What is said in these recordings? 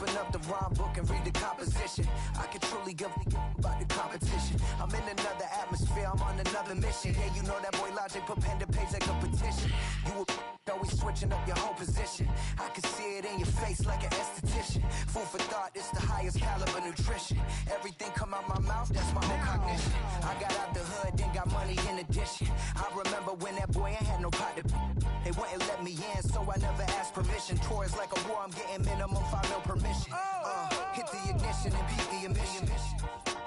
Open up the rhyme book and read the composition. I can truly give about the competition. I'm in another atmosphere, I'm on another mission. Yeah, you know that boy Logic put pen to page like a petition. You always switching up your whole position. I can see it in your face like an esthetician. Food for thought, it's the highest caliber nutrition. Everything come out my mouth, that's my own cognition. I got out the hood, then got money in addition. I remember when that boy ain't had no pot to. They wouldn't let me in, so I never asked permission. Tours like a war, I'm getting minimum 5 mil permission. Hit the ignition and beat the emission.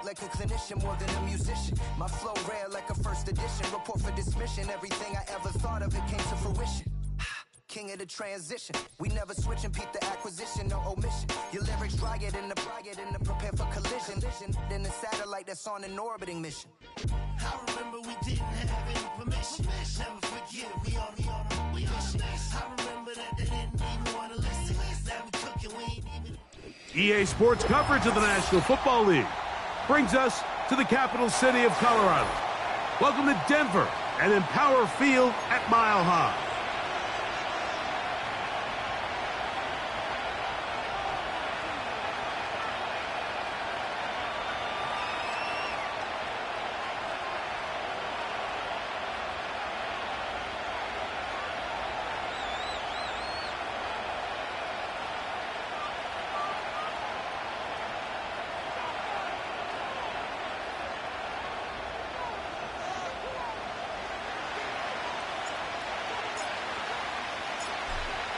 Like a clinician more than a musician. My flow rare like a first edition. Report for dismission. Everything I ever thought of, it came to fruition. King of the transition. We never switch and peep the acquisition, no omission. Your lyrics dry it in the prepare for collision. Then the satellite that's on an orbiting mission. I remember we didn't have any permission. Never forget, we on a mission. I remember that they didn't even want to listen. Now we cooking, we ain't even. EA Sports coverage of the National Football League brings us to the capital city of Colorado. Welcome to Denver and Empower Field at Mile High.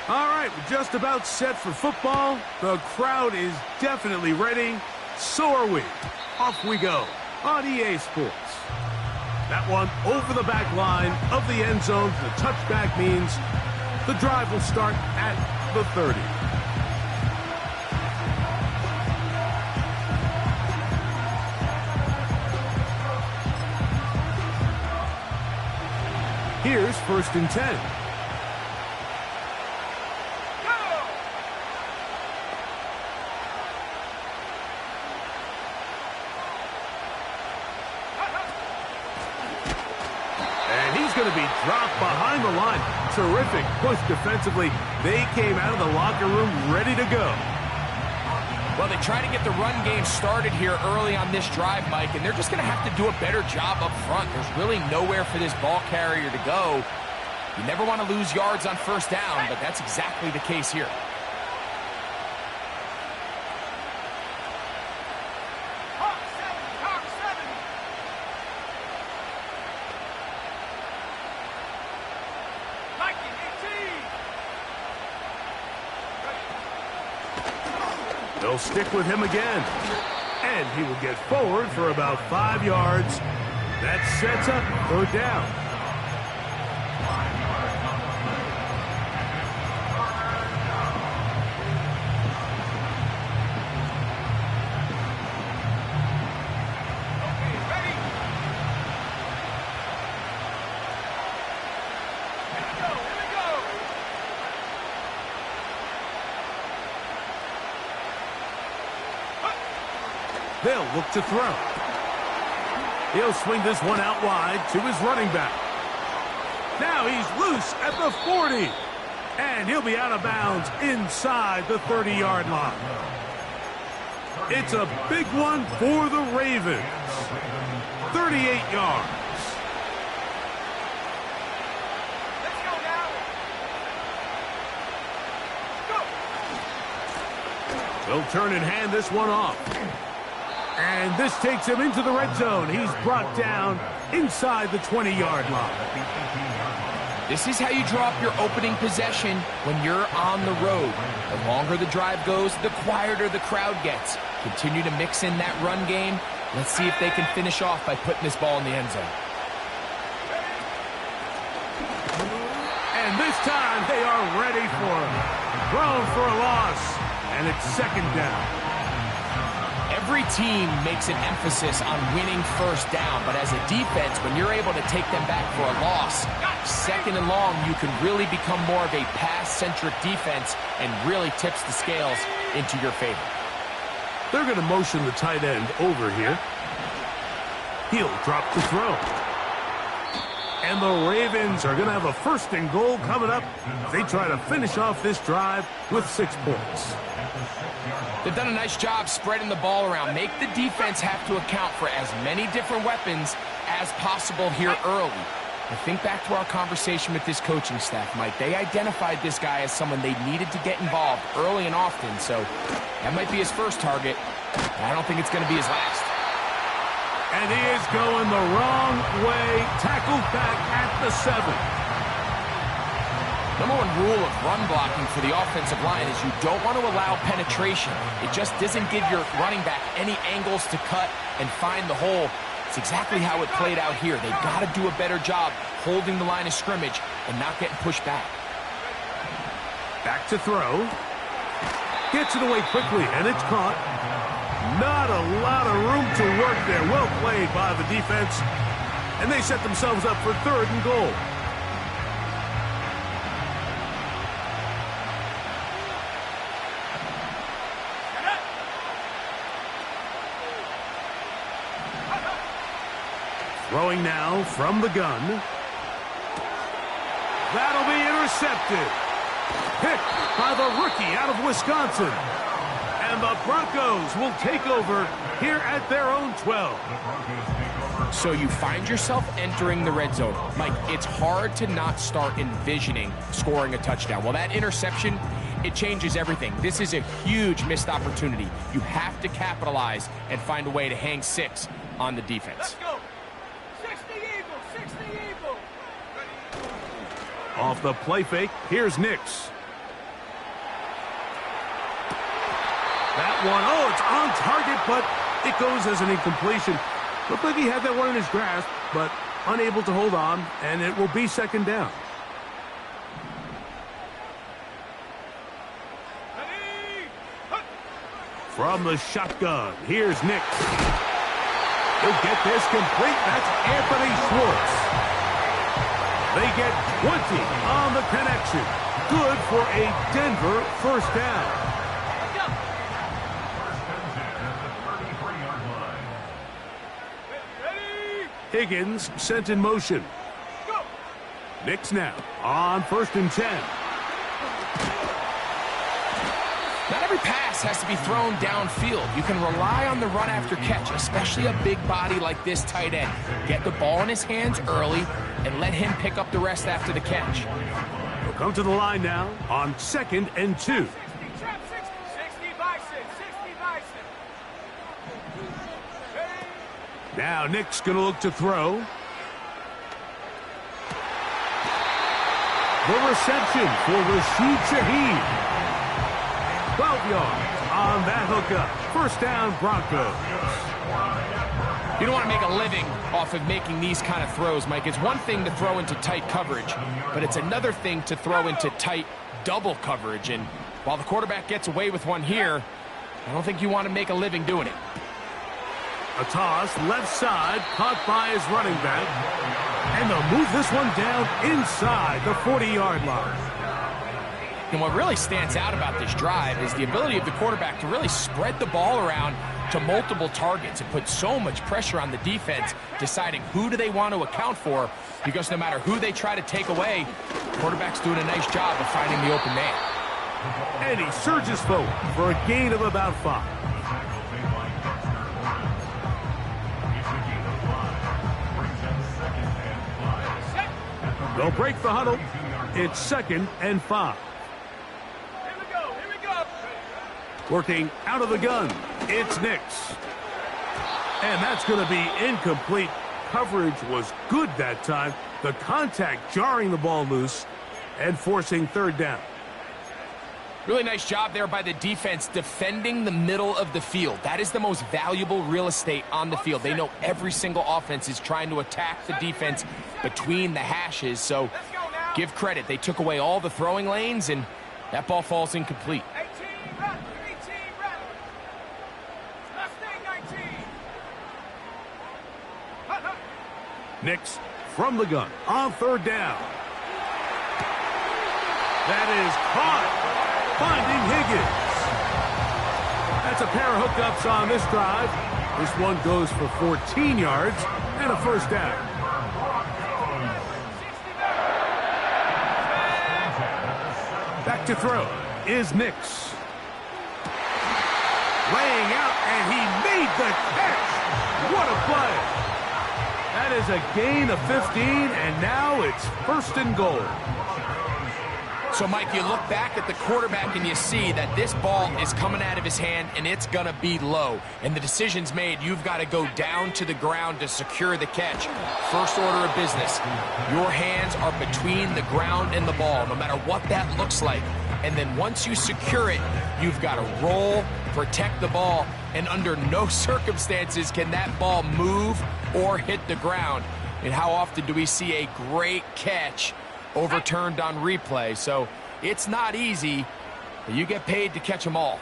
All right, we're just about set for football. The crowd is definitely ready. So are we. Off we go on EA Sports. That one over the back line of the end zone. The touchback means the drive will start at the 30. Here's 1st and 10. Going to be dropped behind the line. Terrific push defensively. They came out of the locker room ready to go. Well, they try to get the run game started here early on this drive, Mike, and they're just going to have to do a better job up front. There's really nowhere for this ball carrier to go. You never want to lose yards on 1st down, but that's exactly the case here. They'll stick with him again. And he will get forward for about 5 yards. That sets up 3rd down. They'll look to throw. He'll swing this one out wide to his running back. Now he's loose at the 40. And he'll be out of bounds inside the 30-yard line. It's a big one for the Ravens. 38 yards. Let's go now. Go. They'll turn and hand this one off. And this takes him into the red zone. He's brought down inside the 20-yard line. This is how you draw up your opening possession when you're on the road. The longer the drive goes, the quieter the crowd gets. Continue to mix in that run game. Let's see if they can finish off by putting this ball in the end zone. And this time they are ready for him. Thrown for a loss. And it's 2nd down. Every team makes an emphasis on winning 1st down, but as a defense, when you're able to take them back for a loss, 2nd and long, you can really become more of a pass-centric defense and really tips the scales into your favor. They're going to motion the tight end over here. He'll drop the throw. And the Ravens are going to have a 1st and goal coming up. They try to finish off this drive with 6 points. They've done a nice job spreading the ball around. Make the defense have to account for as many different weapons as possible here early. I think back to our conversation with this coaching staff, Mike. They identified this guy as someone they needed to get involved early and often, so that might be his first target. I don't think it's going to be his last. And he is going the wrong way. Tackled back at the 7. Number one rule of run blocking for the offensive line is you don't want to allow penetration. It just doesn't give your running back any angles to cut and find the hole. It's exactly how it played out here. They've got to do a better job holding the line of scrimmage and not getting pushed back. Back to throw. Gets it away quickly, and it's caught. Not a lot of room to work there. Well played by the defense. And they set themselves up for 3rd and goal. Throwing now from the gun. That'll be intercepted. Picked by the rookie out of Wisconsin. And the Broncos will take over here at their own 12. So you find yourself entering the red zone. Mike, it's hard to not start envisioning scoring a touchdown. Well, that interception, it changes everything. This is a huge missed opportunity. You have to capitalize and find a way to hang 6 on the defense. Let's go. 60 Eagles, 60 Eagles. Off the play fake, here's Nix. That one, oh, it's on target, but it goes as an incompletion. Looked like he had that one in his grasp, but unable to hold on, and it will be 2nd down. From the shotgun, here's Nix. He'll get this complete. That's Anthony Schwartz. They get 20 on the connection. Good for a Denver 1st down. Higgins sent in motion. Nix now on 1st and 10. Not every pass has to be thrown downfield. You can rely on the run after catch, especially a big body like this tight end. Get the ball in his hands early and let him pick up the rest after the catch. He'll come to the line now on 2nd and 2. 60 Bison, 60 Bison. Now Nick's going to look to throw. The reception for Rashid Shaheed. 12 yards on that hookup. 1st down, Broncos. You don't want to make a living off of making these kind of throws, Mike. It's one thing to throw into tight coverage, but it's another thing to throw into tight double coverage. And while the quarterback gets away with one here, I don't think you want to make a living doing it. A toss, left side, caught by his running back. And they'll move this one down inside the 40-yard line. And what really stands out about this drive is the ability of the quarterback to really spread the ball around to multiple targets and put so much pressure on the defense, deciding who do they want to account for, because no matter who they try to take away, the quarterback's doing a nice job of finding the open man. And he surges forward for a gain of about 5. They'll break the huddle. It's 2nd and 5. Here we go. Working out of the gun, it's Nix. And that's going to be incomplete. Coverage was good that time. The contact jarring the ball loose and forcing 3rd down. Really nice job there by the defense defending the middle of the field. That is the most valuable real estate on the field. They know every single offense is trying to attack the defense between the hashes, so give credit. They took away all the throwing lanes, and that ball falls incomplete. 18, run. Mustang 19. Nix from the gun on 3rd down. That is caught. Finding Higgins. That's a pair of hookups on this drive. This one goes for 14 yards and a 1st down. Back to throw is Nix. Laying out, and he made the catch. What a play. That is a gain of 15, and now it's 1st and goal. So, Mike, you look back at the quarterback and you see that this ball is coming out of his hand and it's going to be low. And the decision's made. You've got to go down to the ground to secure the catch. First order of business. Your hands are between the ground and the ball, no matter what that looks like. And then once you secure it, you've got to roll, protect the ball, and under no circumstances can that ball move or hit the ground. And how often do we see a great catch overturned on replay? So it's not easy, but you get paid to catch them all.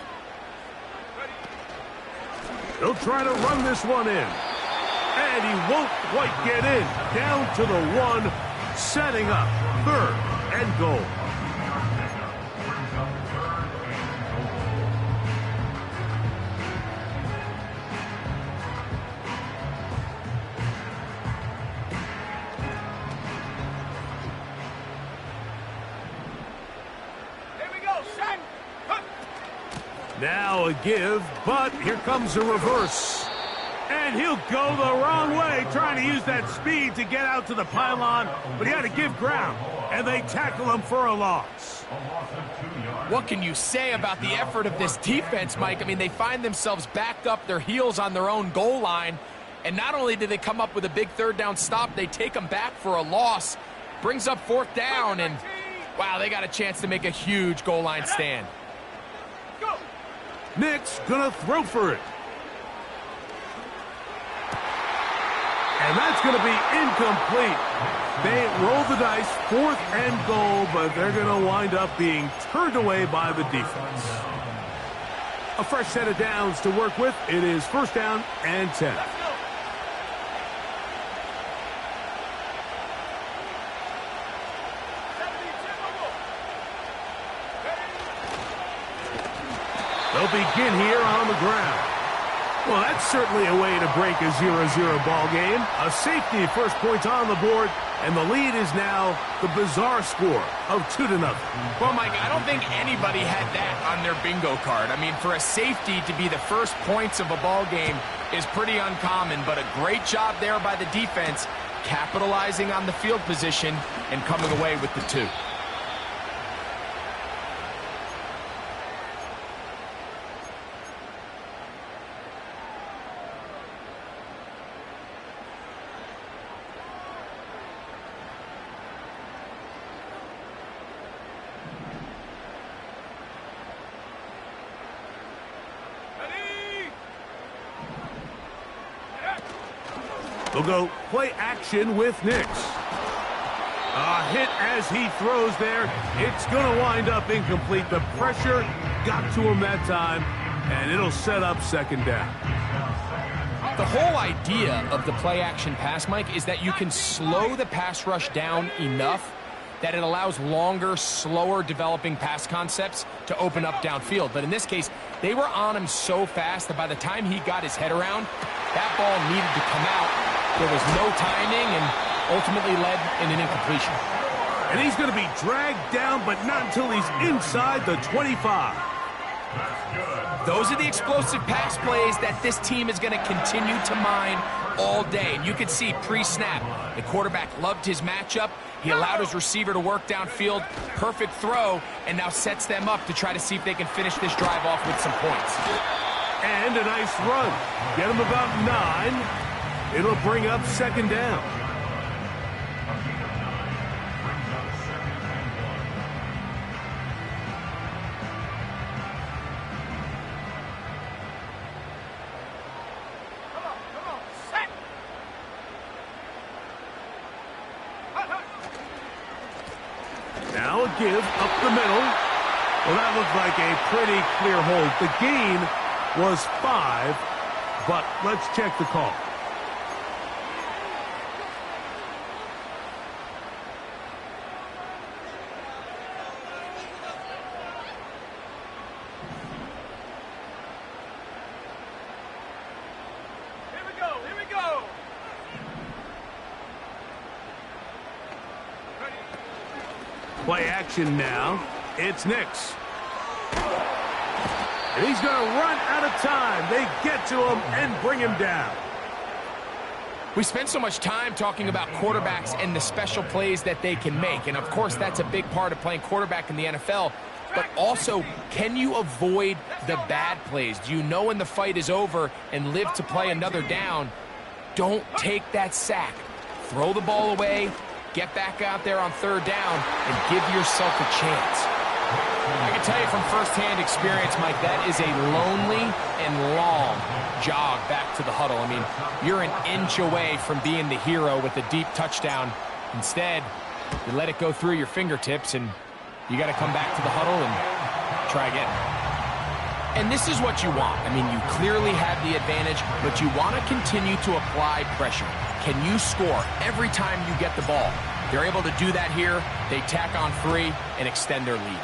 He'll try to run this one in, and he won't quite get in. Down to the 1, setting up 3rd and goal. Now a give, but here comes a reverse. And he'll go the wrong way, trying to use that speed to get out to the pylon, but he had to give ground, and they tackle him for a loss. What can you say about the effort of this defense, Mike? I mean, they find themselves backed up their heels on their own goal line, and not only did they come up with a big 3rd down stop, they take them back for a loss. Brings up 4th down, and wow, they got a chance to make a huge goal line stand. Nick's gonna throw for it. And that's gonna be incomplete. They roll the dice, 4th and goal, but they're gonna wind up being turned away by the defense. A fresh set of downs to work with. It is 1st down and 10. They'll begin here on the ground. Well, that's certainly a way to break a 0-0 ball game. A safety, first points on the board, and the lead is now the bizarre score of 2-0. Well, Mike, I don't think anybody had that on their bingo card. I mean, for a safety to be the first points of a ball game is pretty uncommon, but a great job there by the defense, capitalizing on the field position and coming away with the 2. They'll go play action with Nix. A hit as he throws there. It's going to wind up incomplete. The pressure got to him that time, and it'll set up 2nd down. The whole idea of the play action pass, Mike, is that you can slow the pass rush down enough that it allows longer, slower developing pass concepts to open up downfield. But in this case, they were on him so fast that by the time he got his head around, that ball needed to come out. There was no timing and ultimately led in an incompletion. And he's going to be dragged down, but not until he's inside the 25. Those are the explosive pass plays that this team is going to continue to mine all day. And you can see pre-snap, the quarterback loved his matchup. He allowed his receiver to work downfield. Perfect throw, and now sets them up to try to see if they can finish this drive off with some points. And a nice run. Get him about 9. It'll bring up 2nd down. Now a give up the middle. Well, that looked like a pretty clear hold. The gain was 5, but let's check the call. Play action now. It's Nix. And he's going to run out of time. They get to him and bring him down. We spend so much time talking about quarterbacks and the special plays that they can make. And, of course, that's a big part of playing quarterback in the NFL. But also, can you avoid the bad plays? Do you know when the fight is over and live to play another down? Don't take that sack. Throw the ball away, get back out there on third down, and give yourself a chance. I can tell you from firsthand experience, Mike, that is a lonely and long jog back to the huddle. I mean, you're an inch away from being the hero with a deep touchdown. Instead, you let it go through your fingertips, and you got to come back to the huddle and try again. And this is what you want. I mean, you clearly have the advantage, but you want to continue to apply pressure. Can you score every time you get the ball? They're able to do that here. They tack on 3 and extend their lead.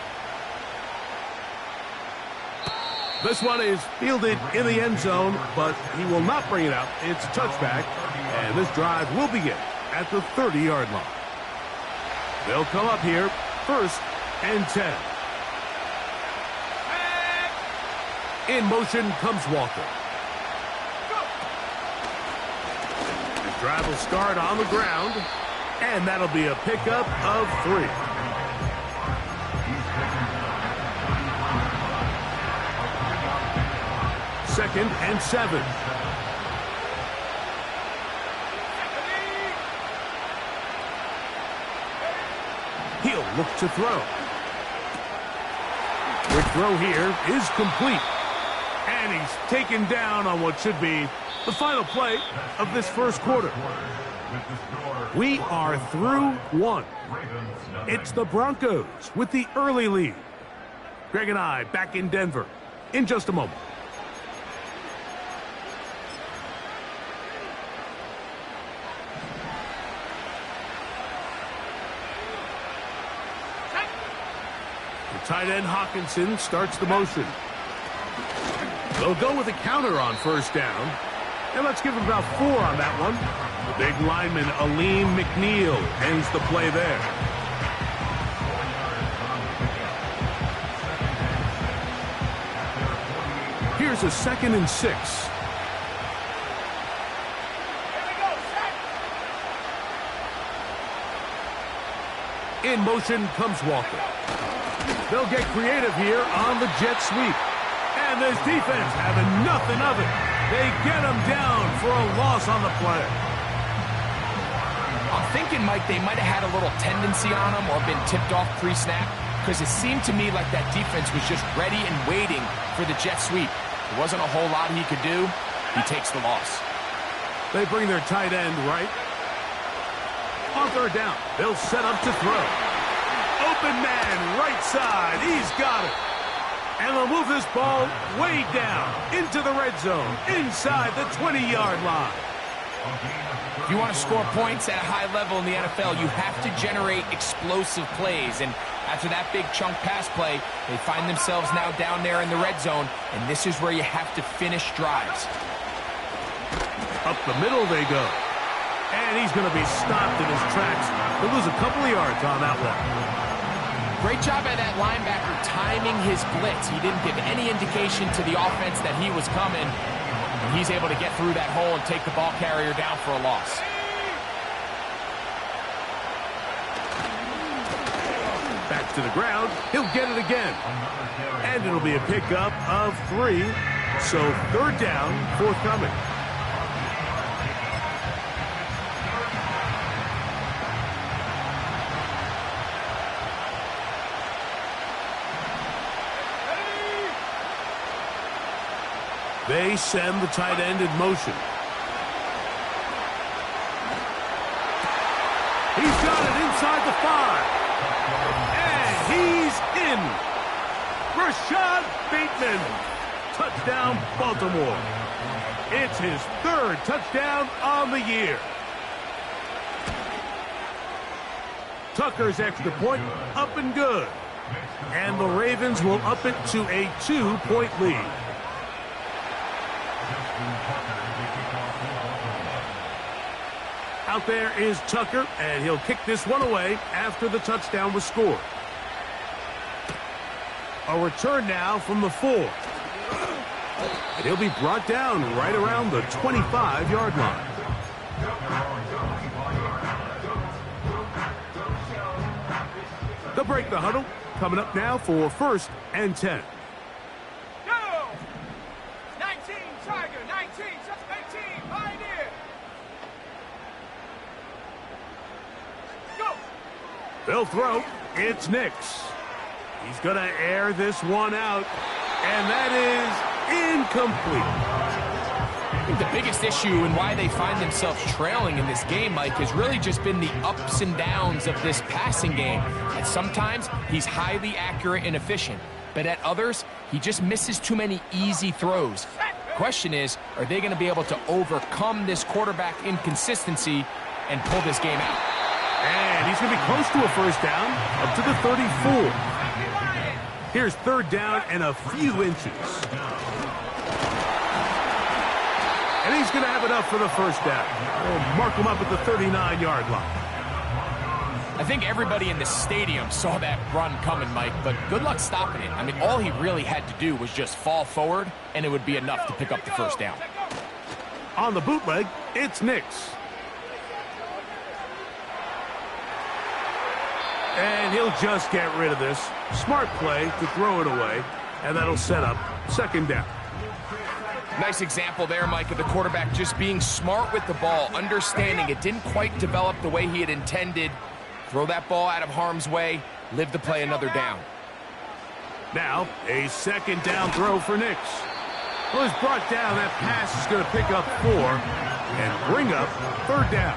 This one is fielded in the end zone, but he will not bring it out. It's a touchback, and this drive will begin at the 30-yard line. They'll come up here, 1st and 10. In motion comes Walker. The drive will start on the ground, and that'll be a pickup of 3. Second and 7. He'll look to throw. The throw here is complete. And he's taken down on what should be the final play of this first quarter. We are through 1. It's the Broncos with the early lead. Greg and I back in Denver in just a moment. Tight end Hawkinson starts the motion. They'll go with a counter on 1st down. And let's give him about 4 on that one. The big lineman, Aleem McNeil, ends the play there. Here's a 2nd and 6. In motion comes Walker. They'll get creative here on the jet sweep. And this defense having nothing of it. They get him down for a loss on the play. I'm thinking, Mike, they might have had a little tendency on him or been tipped off pre-snap, because it seemed to me like that defense was just ready and waiting for the jet sweep. There wasn't a whole lot he could do. He takes the loss. They bring their tight end right. On 3rd down, they'll set up to throw. Open man, right side. He's got it. And they'll move this ball way down into the red zone, inside the 20-yard line. If you want to score points at a high level in the NFL, you have to generate explosive plays. And after that big chunk pass play, they find themselves now down there in the red zone, and this is where you have to finish drives. Up the middle they go. And he's going to be stopped in his tracks. He'll lose a couple of yards on that one. Great job by that linebacker timing his blitz. He didn't give any indication to the offense that he was coming. And he's able to get through that hole and take the ball carrier down for a loss. Back to the ground. He'll get it again. And it'll be a pickup of 3. So 3rd down, forthcoming. They send the tight end in motion. He's got it inside the 5. And he's in. Rashad Bateman. Touchdown, Baltimore. It's his 3rd touchdown on the year. Tucker's extra point up and good. And the Ravens will up it to a 2-point lead. Out there is Tucker, and he'll kick this one away after the touchdown was scored. A return now from the 4. He'll be brought down right around the 25-yard line. They'll break the huddle. Coming up now for 1st and 10. Go! 19, Tiger, 19, 18, Pioneer. Go! They'll throw. It's Nix. He's going to air this one out, and that is incomplete. I think the biggest issue and why they find themselves trailing in this game, Mike, has really just been the ups and downs of this passing game. And sometimes he's highly accurate and efficient, but at others, he just misses too many easy throws. The question is, are they going to be able to overcome this quarterback inconsistency and pull this game out? And he's going to be close to a first down, up to the 34. Here's 3rd down and a few inches. And he's going to have enough for the first down. We'll mark him up at the 39-yard line. I think everybody in the stadium saw that run coming, Mike, but good luck stopping it. I mean, all he really had to do was just fall forward, and it would be enough to pick up the first down. On the bootleg, it's Nix. And he'll just get rid of this. Smart play to throw it away, and that'll set up 2nd down. Nice example there, Mike, of the quarterback just being smart with the ball, understanding it didn't quite develop the way he had intended. Throw that ball out of harm's way, live to play another down. Now, a 2nd down throw for Nix. Well, it's brought down. That pass is going to pick up 4 and bring up 3rd down.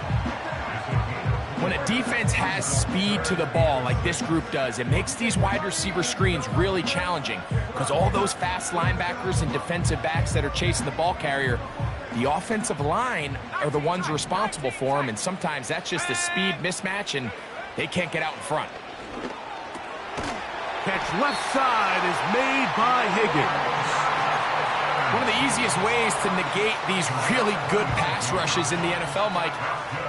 When a defense has speed to the ball like this group does, it makes these wide receiver screens really challenging because all those fast linebackers and defensive backs that are chasing the ball carrier, the offensive line are the ones responsible for them, and sometimes that's just a speed mismatch, and they can't get out in front. Catch left side is made by Higgins. One of the easiest ways to negate these really good pass rushes in the NFL, Mike,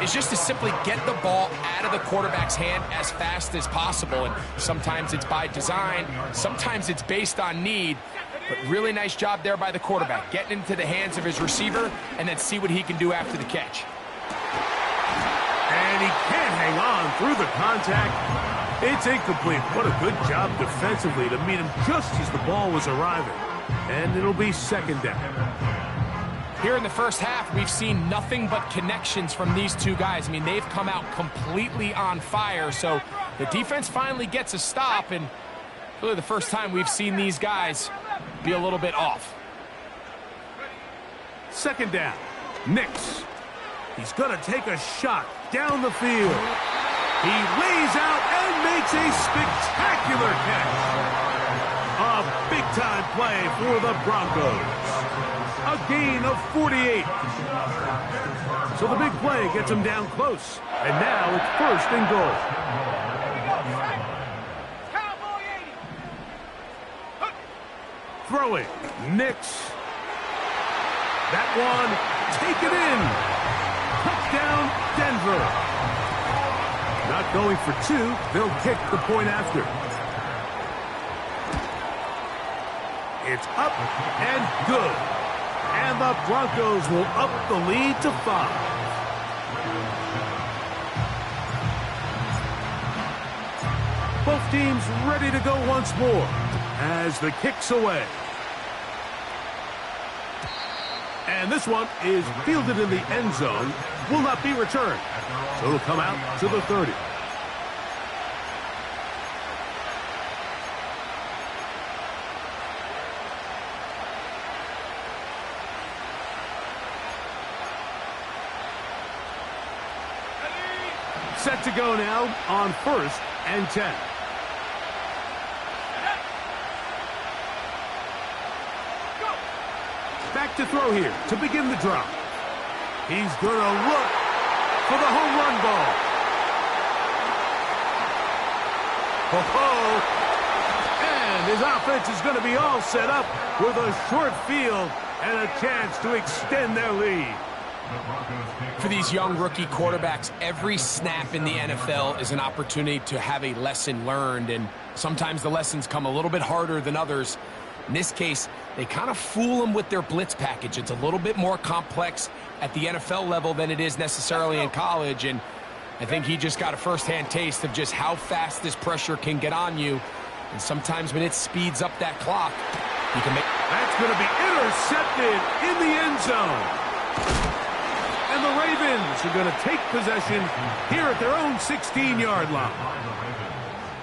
is just to simply get the ball out of the quarterback's hand as fast as possible. And sometimes it's by design, sometimes it's based on need. But really nice job there by the quarterback, getting into the hands of his receiver and then see what he can do after the catch. And he can't hang on through the contact. It's incomplete. What a good job defensively to meet him just as the ball was arriving. And it'll be 2nd down. Here in the first half, we've seen nothing but connections from these two guys. I mean, they've come out completely on fire. So the defense finally gets a stop, and really the first time we've seen these guys be a little bit off. 2nd down. Nix. He's going to take a shot down the field. He lays out and makes a spectacular catch. A big-time play for the Broncos. A gain of 48. So the big play gets him down close. And now it's 1st and goal. Throwing. Nix. That one taken in. Touchdown, Denver. Not going for 2. They'll kick the point after. It's up and good. And the Broncos will up the lead to 5. Both teams ready to go once more as the kick's away. And this one is fielded in the end zone. Will not be returned. So it'll come out to the 30. Set to go now on 1st and 10. Back to throw here to begin the drive. He's going to look for the home run ball. Ho-ho! And his offense is going to be all set up with a short field and a chance to extend their lead. For these young rookie quarterbacks, every snap in the NFL is an opportunity to have a lesson learned, and sometimes the lessons come a little bit harder than others. In this case, they kind of fool them with their blitz package. It's a little bit more complex at the NFL level than it is necessarily in college, and I think he just got a first-hand taste of just how fast this pressure can get on you. And sometimes when it speeds up that clock, you can make... That's going to be intercepted in the end zone. And the Ravens are going to take possession here at their own 16-yard line.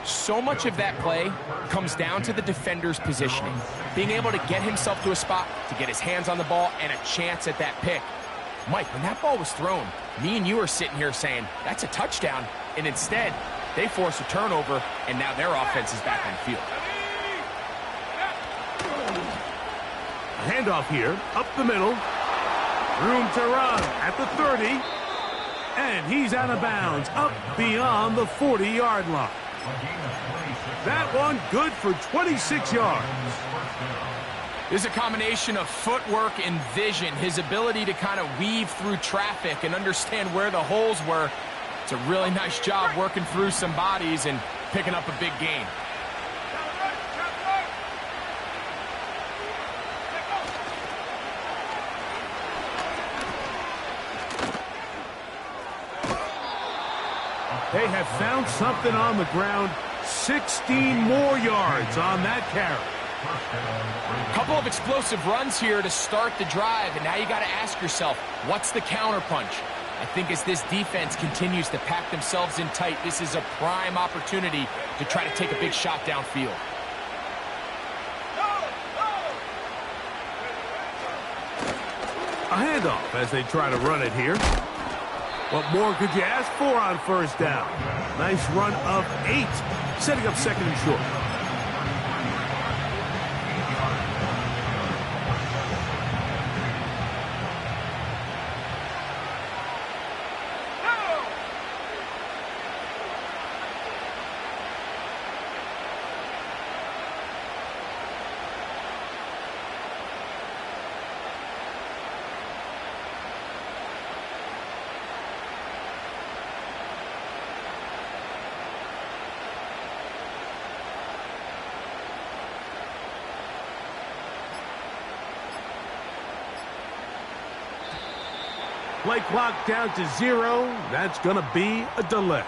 So much of that play comes down to the defender's positioning. Being able to get himself to a spot, to get his hands on the ball, and a chance at that pick. Mike, when that ball was thrown, me and you are sitting here saying, that's a touchdown. And instead, they force a turnover, and now their offense is back on the field. A handoff here, up the middle. Room to run at the 30. And he's out of bounds, up beyond the 40-yard line. That one good for 26 yards. There's a combination of footwork and vision, his ability to kind of weave through traffic and understand where the holes were. It's a really nice job working through some bodies and picking up a big gain. They have found something on the ground. 16 more yards on that carry. A couple of explosive runs here to start the drive, and now you got to ask yourself, what's the counterpunch? I think as this defense continues to pack themselves in tight, this is a prime opportunity to try to take a big shot downfield. A handoff as they try to run it here. What more could you ask for on first down? Nice run of 8, setting up second and short. Play clock down to 0. That's going to be a delay.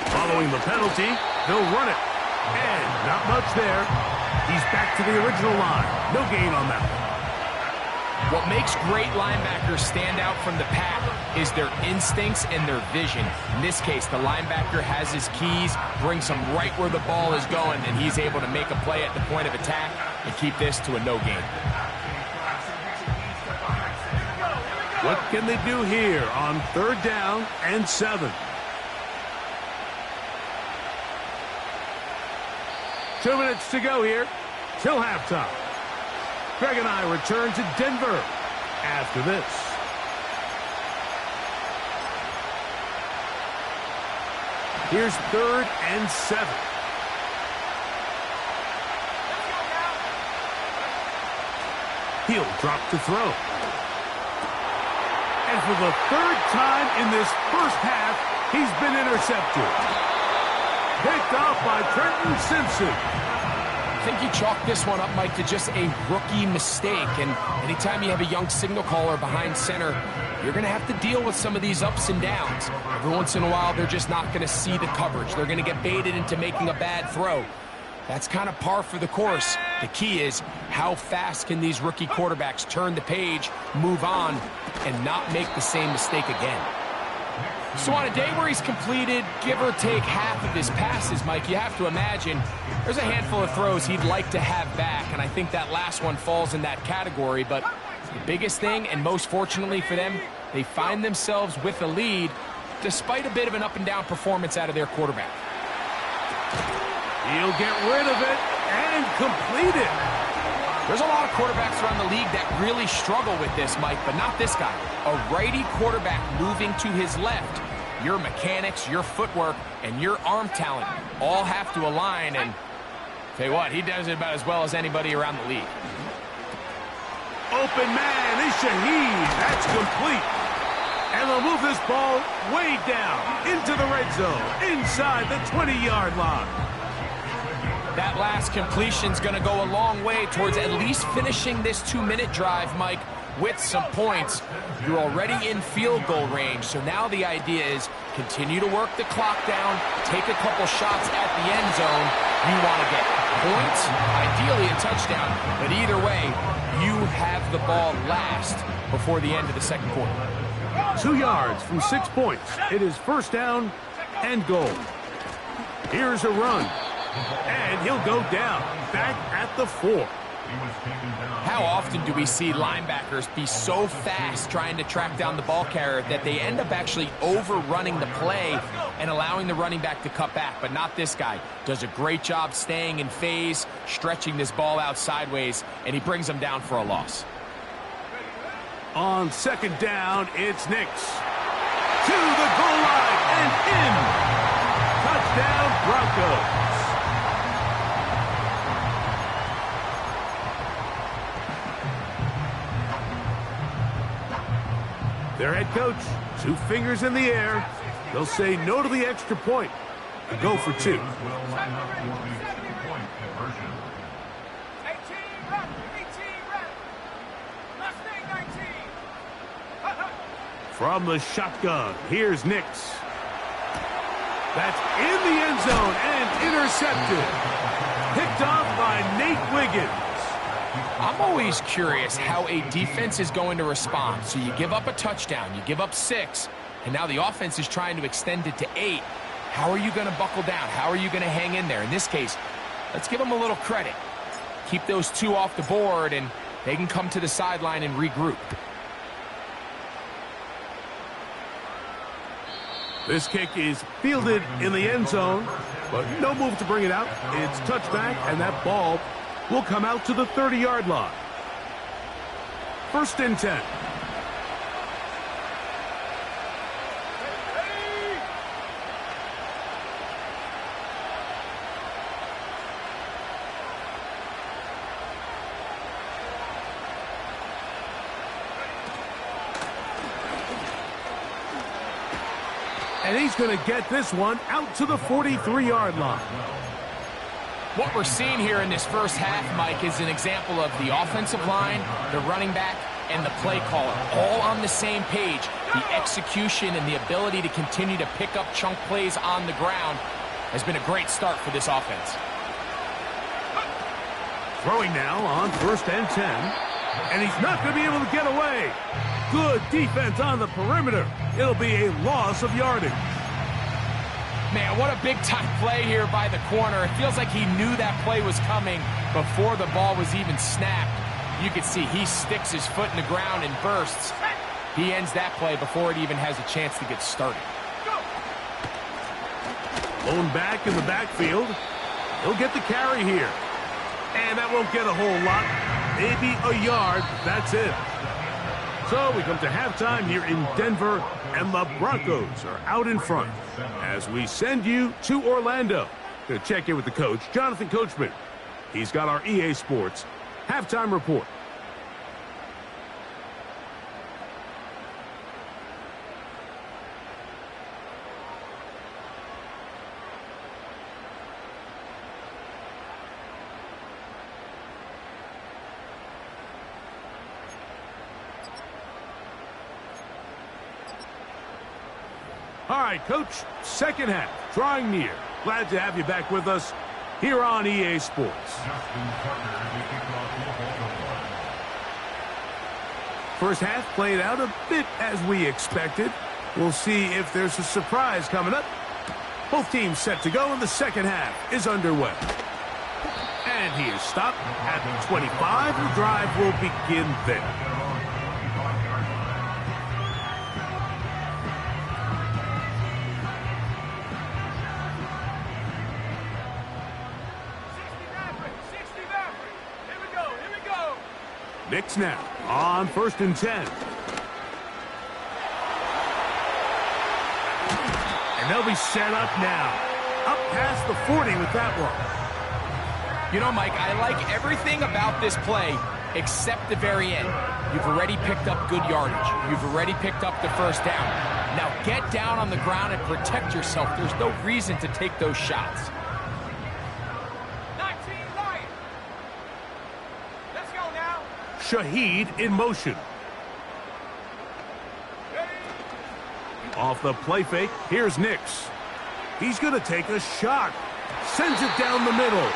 Following the penalty, they'll run it. And not much there. He's back to the original line. No gain on that one. What makes great linebackers stand out from the pack is their instincts and their vision. In this case, the linebacker has his keys, brings him right where the ball is going, and he's able to make a play at the point of attack and keep this to a no gain. What can they do here on 3rd down and 7? 2 minutes to go here till halftime. Greg and I return to Denver after this. Here's 3rd and 7. He'll drop to throw. And for the 3rd time in this first half, he's been intercepted. Picked off by Trenton Simpson. I think you chalk this one up, Mike, to just a rookie mistake. And anytime you have a young signal caller behind center, you're going to have to deal with some of these ups and downs. Every once in a while, they're just not going to see the coverage. They're going to get baited into making a bad throw. That's kind of par for the course. The key is how fast can these rookie quarterbacks turn the page, move on, and not make the same mistake again. So on a day where he's completed, give or take half of his passes, Mike, you have to imagine there's a handful of throws he'd like to have back, and I think that last one falls in that category. But the biggest thing, and most fortunately for them, they find themselves with a lead despite a bit of an up-and-down performance out of their quarterback. He'll get rid of it and complete it. There's a lot of quarterbacks around the league that really struggle with this, Mike, but not this guy. A righty quarterback moving to his left. Your mechanics, your footwork, and your arm talent all have to align, and Tell you what, he does it about as well as anybody around the league. Open man is Shaheed. That's complete. And they'll move this ball way down into the red zone, inside the 20-yard line. That last completion's going to go a long way towards at least finishing this 2-minute drive, Mike, with some points. You're already in field goal range, so now the idea is continue to work the clock down, take a couple shots at the end zone. You want to get points, ideally a touchdown, but either way, you have the ball last before the end of the second quarter. 2 yards from 6 points. It is first down and goal. Here's a run. And he'll go down, back at the 4. How often do we see linebackers be so fast trying to track down the ball carrier that they end up actually overrunning the play and allowing the running back to cut back? But not this guy. Does a great job staying in phase, stretching this ball out sideways, and he brings them down for a loss. On second down, it's Nix. To the goal line and in. Touchdown, Broncos. Their head coach, 2 fingers in the air. They'll say no to the extra point and go for 2. 18, Mustang 19. From the shotgun, here's Nix. That's in the end zone and intercepted. Picked off by Nate Wiggins. I'm always curious how a defense is going to respond. So you give up a touchdown, you give up 6, and now the offense is trying to extend it to 8. How are you going to buckle down? How are you going to hang in there? In this case, let's give them a little credit. Keep those 2 off the board, and they can come to the sideline and regroup. This kick is fielded in the end zone, but no move to bring it out. It's touchback, and that ball will come out to the 30-yard line. First and 10. And he's going to get this one out to the 43-yard line. What we're seeing here in this first half, Mike, is an example of the offensive line, the running back, and the play caller all on the same page. The execution and the ability to continue to pick up chunk plays on the ground has been a great start for this offense. Throwing now on first and 10. And he's not going to be able to get away. Good defense on the perimeter. It'll be a loss of yardage. Man, what a big-time play here by the corner. It feels like he knew that play was coming before the ball was even snapped. You can see he sticks his foot in the ground and bursts. He ends that play before it even has a chance to get started. Blown back in the backfield. He'll get the carry here. And that won't get a whole lot. Maybe a yard. That's it. So we come to halftime here in Denver, and the Broncos are out in front as we send you to Orlando. Going to check in with the coach, Jonathan Coachman. He's got our EA Sports halftime report. All right, Coach, second half, drawing near. Glad to have you back with us here on EA Sports. First half played out a bit as we expected. We'll see if there's a surprise coming up. Both teams set to go, and the second half is underway. And he is stopped at the 25. The drive will begin there. Nix now on first and 10. And they'll be set up now. Up past the 40 with that one. You know, Mike, I like everything about this play except the very end. You've already picked up good yardage. You've already picked up the first down. Now get down on the ground and protect yourself. There's no reason to take those shots. 19 Lions. Let's go now. Shaheed in motion. Off the play fake, here's Nix. He's going to take a shot. Sends it down the middle.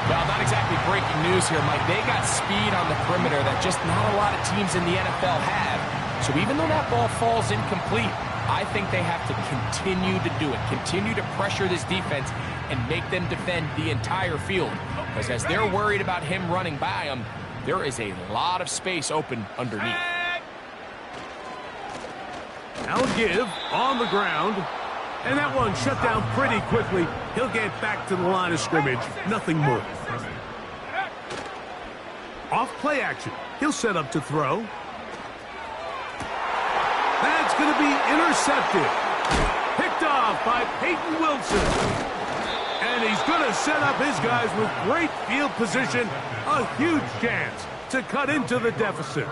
Well, not exactly breaking news here, Mike. They got speed on the perimeter that just not a lot of teams in the NFL have. So even though that ball falls incomplete, I think they have to continue to do it. Continue to pressure this defense and make them defend the entire field. Because as they're worried about him running by them, there is a lot of space open underneath. Now give on the ground. And that one shut down pretty quickly. He'll get back to the line of scrimmage. Nothing more. Off play action. He'll set up to throw. That's going to be intercepted. Picked off by Peyton Wilson. And he's going to set up his guys with great field position. A huge chance to cut into the deficit.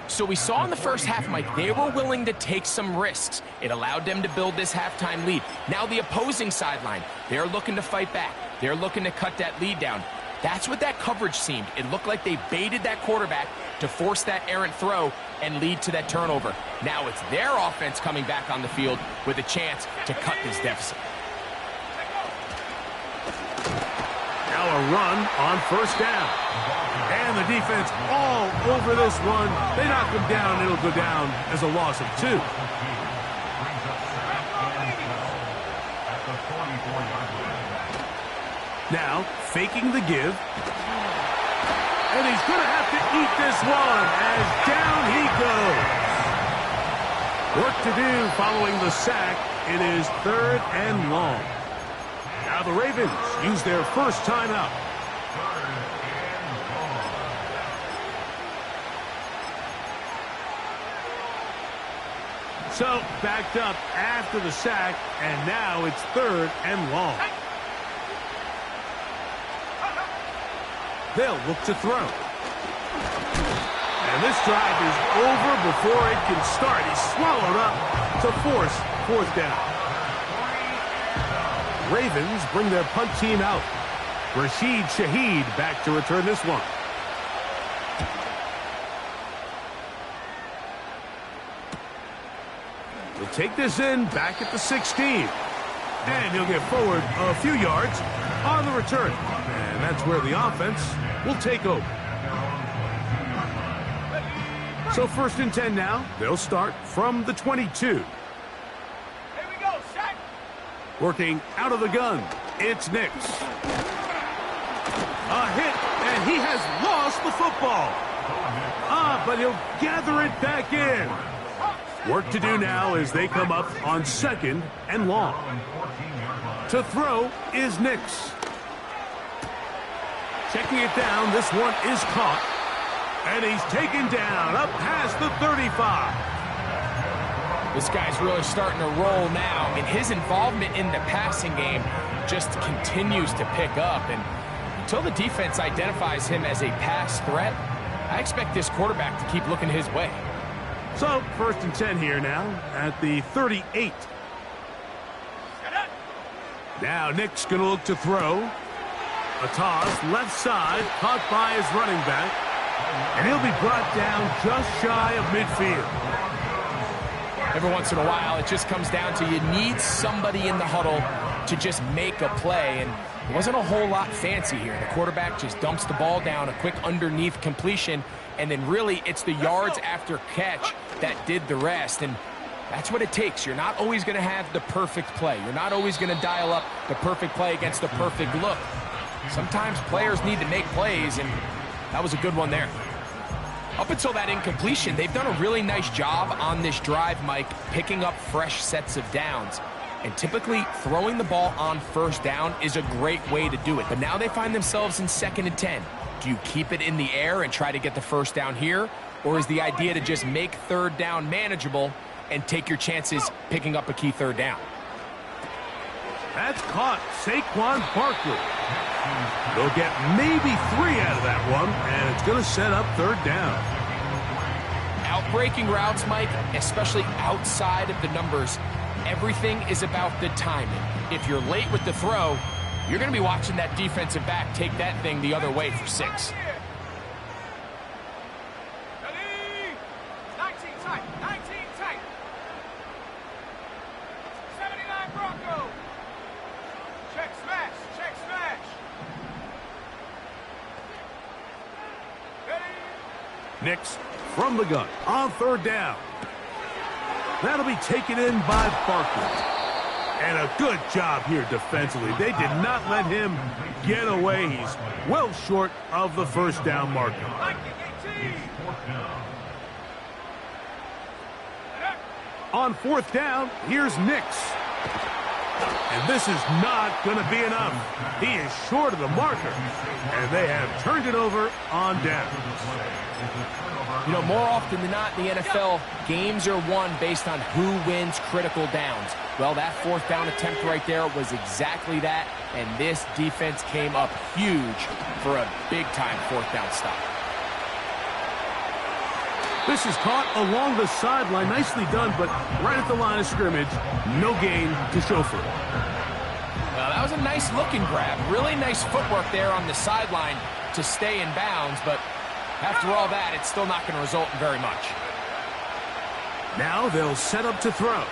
So we saw in the first half, Mike, they were willing to take some risks. It allowed them to build this halftime lead. Now the opposing sideline, they're looking to fight back. They're looking to cut that lead down. That's what that coverage seemed. It looked like they baited that quarterback to force that errant throw and lead to that turnover. Now it's their offense coming back on the field with a chance to cut this deficit. Now a run on first down. And the defense all over this one. They knock him down. It'll go down as a loss of 2. Now, faking the give. And he's going to have to eat this one as down he goes. Work to do following the sack. It is 3rd and long. Now the Ravens use their first timeout. So, backed up after the sack, and now it's 3rd and long. They'll look to throw. And this drive is over before it can start. He's swallowed up to force 4th down. Ravens bring their punt team out. Rashid Shaheed back to return this one. He'll take this in back at the 16. And he'll get forward a few yards on the return. And that's where the offense will take over. So 1st and 10 now. They'll start from the 22. Here we go, set. Working out of the gun, it's Nix. A hit, and he has lost the football. But he'll gather it back in. Work to do now as they come up on 2nd and long. To throw is Nix. Checking it down, this one is caught. And he's taken down up past the 35. This guy's really starting to roll now. I mean, his involvement in the passing game just continues to pick up. And until the defense identifies him as a pass threat, I expect this quarterback to keep looking his way. So, 1st and 10 here now at the 38. Now Nick's going to look to throw. A toss, left side, caught by his running back. And he'll be brought down just shy of midfield. Every once in a while, it just comes down to you need somebody in the huddle to just make a play. And it wasn't a whole lot fancy here. The quarterback just dumps the ball down, a quick underneath completion, and then really it's the yards after catch that did the rest. And that's what it takes. You're not always going to have the perfect play. You're not always going to dial up the perfect play against the perfect look. Sometimes players need to make plays, and that was a good one there. Up until that incompletion, they've done a really nice job on this drive, Mike, picking up fresh sets of downs. And typically, throwing the ball on 1st down is a great way to do it. But now they find themselves in 2nd and 10. Do you keep it in the air and try to get the 1st down here? Or is the idea to just make 3rd down manageable and take your chances picking up a key 3rd down? That's caught. Saquon Barkley. They'll get maybe 3 out of that one, and it's going to set up third down. Outbreaking routes, Mike, especially outside of the numbers, everything is about the timing. If you're late with the throw, you're going to be watching that defensive back take that thing the other way for 6. 19 tight, 19 tight. 79 Bronco. Check smash, check smash. Ready? Nix from the gun on third down. That'll be taken in by Barkley. And a good job here defensively. They did not let him get away. He's well short of the first down marker. On fourth down, here's Nix. And this is not going to be enough. He is short of the marker. And they have turned it over on down. You know, more often than not in the NFL, games are won based on who wins critical downs. Well, that fourth down attempt right there was exactly that, and this defense came up huge for a big-time fourth down stop. This is caught along the sideline. Nicely done, but right at the line of scrimmage, no gain to show for it. Well, that was a nice looking grab. Really nice footwork there on the sideline to stay in bounds, but after all that, it's still not going to result in very much. Now they'll set up to throw.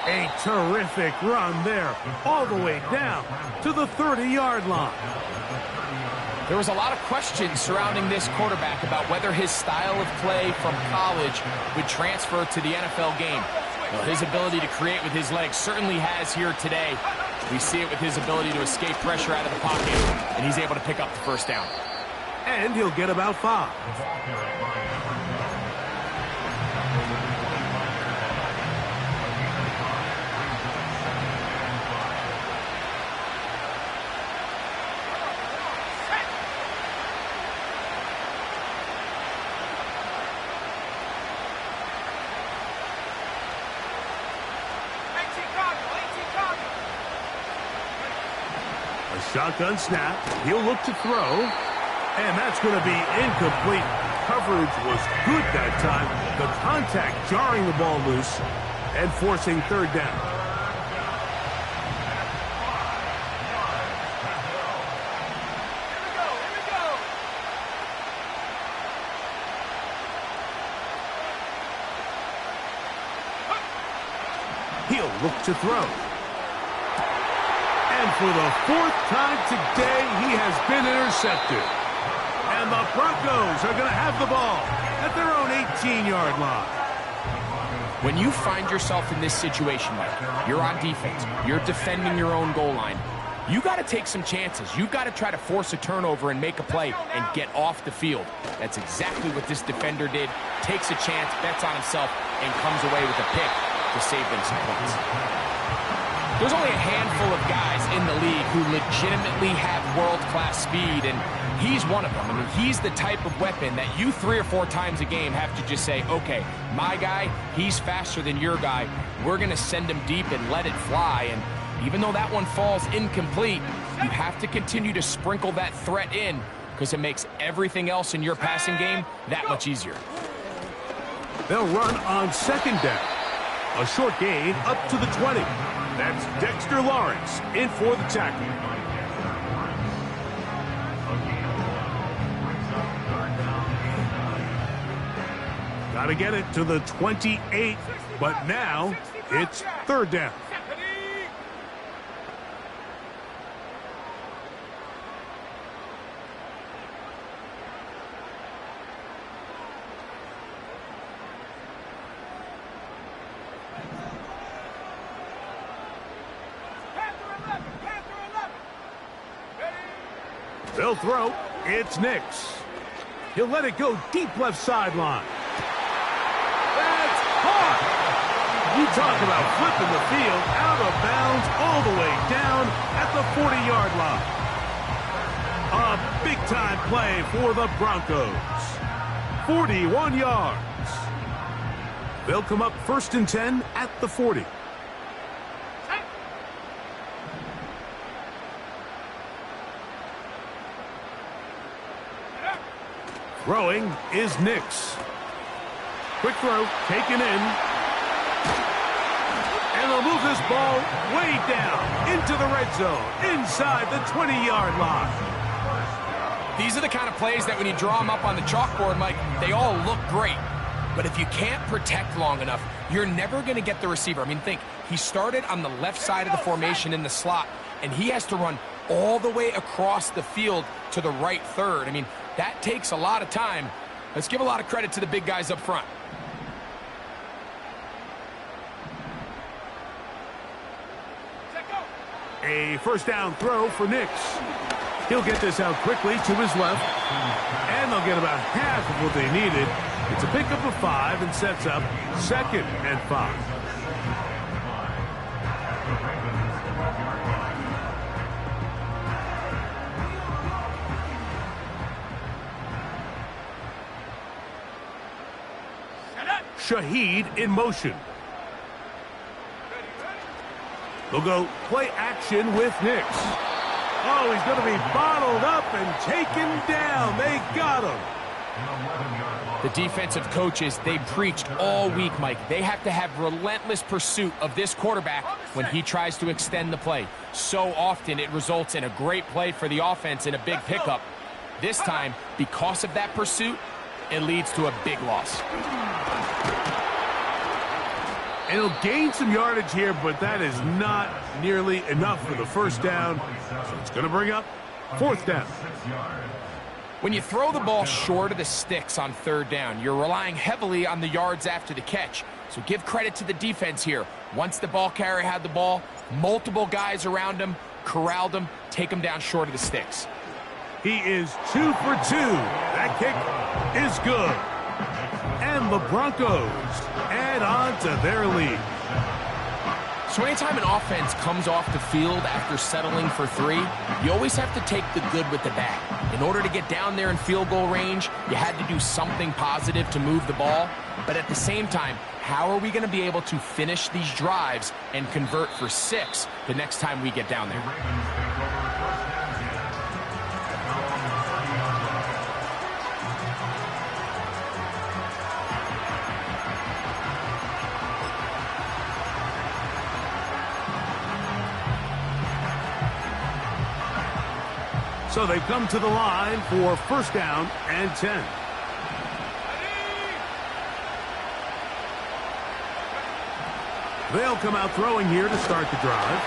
A terrific run there, all the way down to the 30-yard line. There was a lot of questions surrounding this quarterback about whether his style of play from college would transfer to the NFL game. Well, his ability to create with his legs certainly has here today. We see it with his ability to escape pressure out of the pocket, and he's able to pick up the first down. And he'll get about 5. Shotgun snap. He'll look to throw. And that's going to be incomplete. Coverage was good that time. The contact jarring the ball loose and forcing third down. He'll look to throw. And for the 4th time today, he has been intercepted. And the Broncos are going to have the ball at their own 18-yard line. When you find yourself in this situation, Mike, you're on defense, you're defending your own goal line, you got to take some chances. You've got to try to force a turnover and make a play and get off the field. That's exactly what this defender did. Takes a chance, bets on himself, and comes away with a pick to save them some points. There's only a handful of guys in the league who legitimately have world-class speed, and he's one of them. I mean, he's the type of weapon that you 3 or 4 times a game have to just say, okay, my guy, he's faster than your guy. We're going to send him deep and let it fly. And even though that one falls incomplete, you have to continue to sprinkle that threat in because it makes everything else in your passing game that much easier. They'll run on second down. A short gain up to the 20. That's Dexter Lawrence in for the tackle. Got to get it to the 28, but now it's third down. They'll throw. It's Nix. He'll let it go deep left sideline. That's hard. You talk about flipping the field out of bounds all the way down at the 40-yard line. A big-time play for the Broncos. 41 yards. They'll come up 1st and 10 at the 40. Throwing is Nix. Quick throw, taken in. And they'll move this ball way down into the red zone, inside the 20-yard line. These are the kind of plays that when you draw them up on the chalkboard, Mike, they all look great. But if you can't protect long enough, you're never going to get the receiver. I mean, think, he started on the left side of the formation in the slot, and he has to run all the way across the field to the right third. I mean, that takes a lot of time. Let's give a lot of credit to the big guys up front. A first down throw for Nix. He'll get this out quickly to his left, and they'll get about half of what they needed. It's a pickup of 5 and sets up 2nd and 5. Shaheed in motion. They'll go play action with Nix. Oh, he's going to be bottled up and taken down. They got him. The defensive coaches, they preached all week, Mike. They have to have relentless pursuit of this quarterback when he tries to extend the play. So often it results in a great play for the offense and a big pickup. This time, because of that pursuit, it leads to a big loss. And he'll gain some yardage here, but that is not nearly enough for the first down. So it's going to bring up 4th down. When you throw the ball short of the sticks on 3rd down, you're relying heavily on the yards after the catch. So give credit to the defense here. Once the ball carrier had the ball, multiple guys around him, corralled him, take him down short of the sticks. He is 2 for 2. That kick is good. And the Broncos add on to their lead. So anytime an offense comes off the field after settling for 3, you always have to take the good with the bad. In order to get down there in field goal range, you had to do something positive to move the ball. But at the same time, how are we going to be able to finish these drives and convert for 6 the next time we get down there? So they come to the line for 1st down and 10. They'll come out throwing here to start the drive.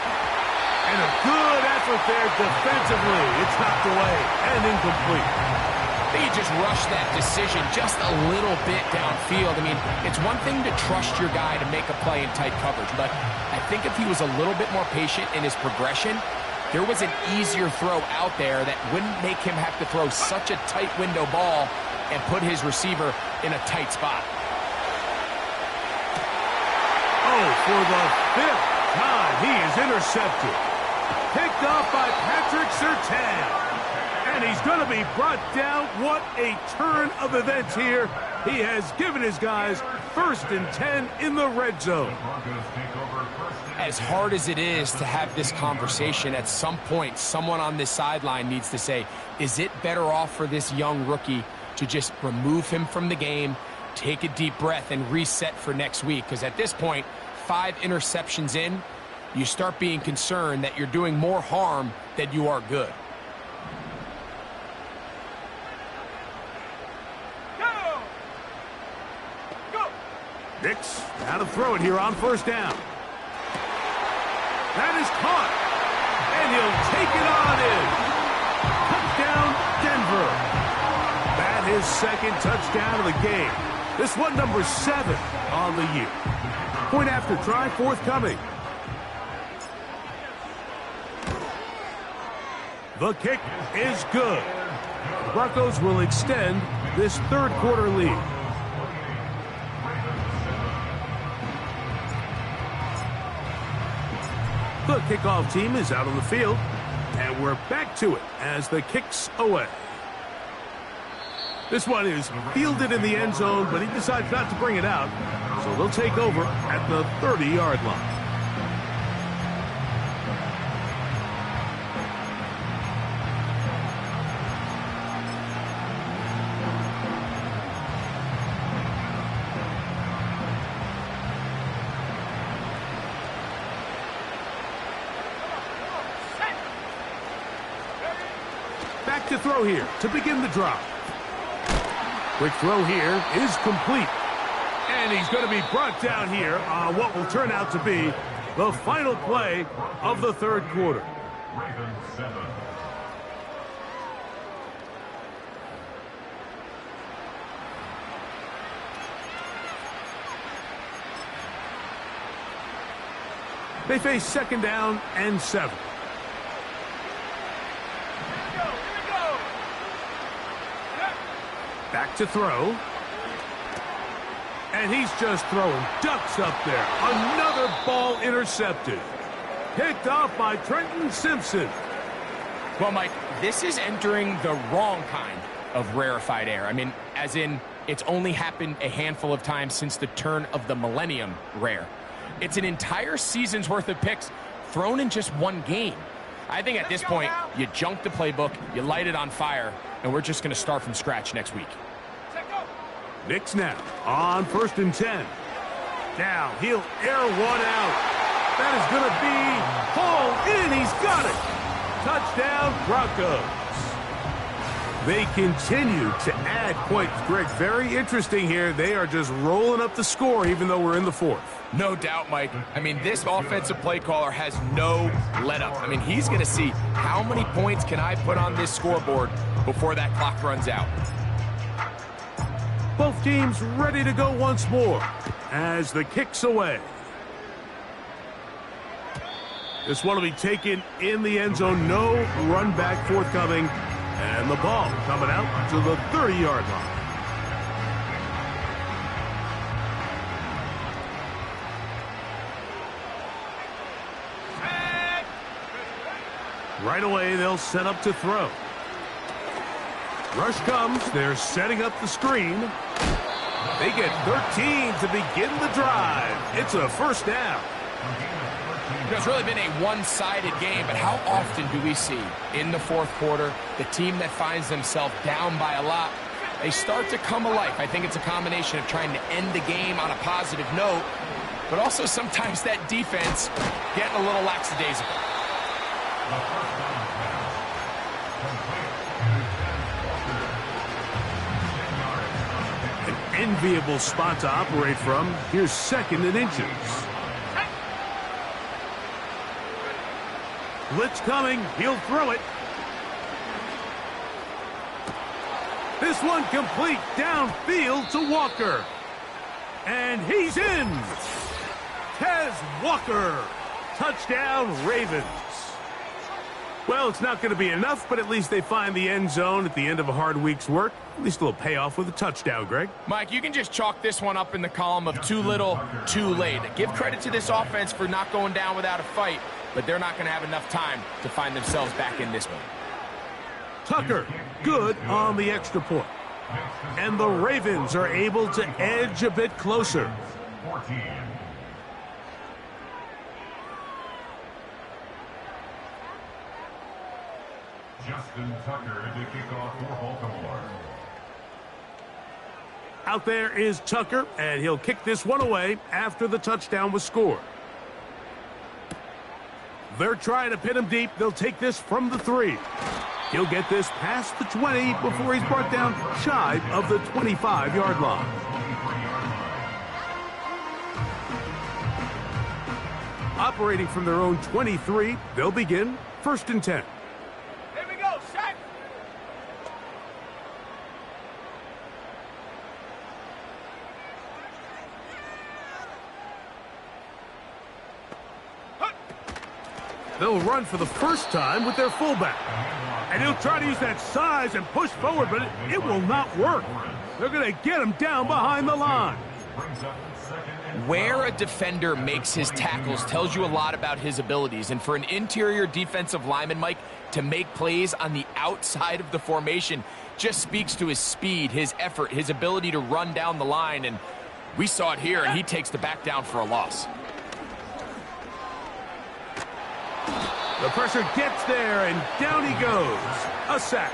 And a good effort there defensively. It's knocked away and incomplete. I think he just rushed that decision just a little bit downfield. I mean, it's one thing to trust your guy to make a play in tight coverage, but I think if he was a little bit more patient in his progression, there was an easier throw out there that wouldn't make him have to throw such a tight window ball and put his receiver in a tight spot. Oh, for the 5th time, he is intercepted. Picked off by Patrick Surtain. And he's going to be brought down. What a turn of events here. He has given his guys 1st and 10 in the red zone. As hard as it is to have this conversation, at some point, someone on this sideline needs to say, is it better off for this young rookie to just remove him from the game, take a deep breath, and reset for next week? Because at this point, 5 interceptions in, you start being concerned that you're doing more harm than you are good. Nix now to throw it here on 1st down. That is caught. And he'll take it on in. Touchdown, Denver. That is 2nd touchdown of the game. This one number 7 on the year. Point after try forthcoming. The kick is good. The Broncos will extend this 3rd quarter lead. The kickoff team is out on the field, and we're back to it as the kick's away. This one is fielded in the end zone, but he decides not to bring it out. So So they'll take over at the 30-yard line. Back to throw here to begin the drive. Quick throw here is complete. And he's going to be brought down here on what will turn out to be the final play of the third quarter. Ravens 7. They face second down and 7. Back to throw. And he's just throwing ducks up there. Another ball intercepted. Picked off by Trenton Simpson. Well, Mike, this is entering the wrong kind of rarefied air. I mean, as in, it's only happened a handful of times since the turn of the millennium rare. It's an entire season's worth of picks thrown in just one game. I think at this point, you junk the playbook, you light it on fire, and we're just going to start from scratch next week. Knicks now on 1st and 10. Now he'll air one out. That is going to be hauled in. He's got it. Touchdown, Broncos. They continue to add points. Greg, very interesting here. They are just rolling up the score even though we're in the fourth. No doubt, Mike. I mean, this offensive play caller has no let-up. I mean, he's going to see how many points can I put on this scoreboard before that clock runs out. Both teams ready to go once more as the kick's away. This one will be taken in the end zone. No run back forthcoming. And the ball coming out to the 30-yard line. Right away, they'll set up to throw. Rush comes. They're setting up the screen. They get 13 to begin the drive. It's a first down. It's really been a one-sided game, but how often do we see in the fourth quarter the team that finds themselves down by a lot, they start to come alive? I think it's a combination of trying to end the game on a positive note, but also sometimes that defense getting a little lackadaisical. An enviable spot to operate from. Here's 2nd and inches. Blitz coming. He'll throw it. This one complete downfield to Walker. And he's in. Tez Walker. Touchdown, Ravens. Well, it's not going to be enough, but at least they find the end zone at the end of a hard week's work. At least a little payoff with a touchdown, Greg. Mike, you can just chalk this one up in the column of too little, too late. Give credit to this offense for not going down without a fight, but they're not going to have enough time to find themselves back in this one. Tucker, good on the extra point. And the Ravens are able to edge a bit closer. 14. Justin Tucker to kick off for Baltimore. Out there is Tucker, and he'll kick this one away after the touchdown was scored. They're trying to pin him deep. They'll take this from the 3. He'll get this past the 20 before he's brought down shy of the 25-yard line. Operating from their own 23, they'll begin 1st and 10. Here we go, set. They'll run for the first time with their fullback. And he'll try to use that size and push forward, but it will not work. They're going to get him down behind the line. Where a defender makes his tackles tells you a lot about his abilities. And for an interior defensive lineman, Mike, to make plays on the outside of the formation just speaks to his speed, his effort, his ability to run down the line. And We saw it here, and he takes the back down for a loss. The pressure gets there, and down he goes. A sack.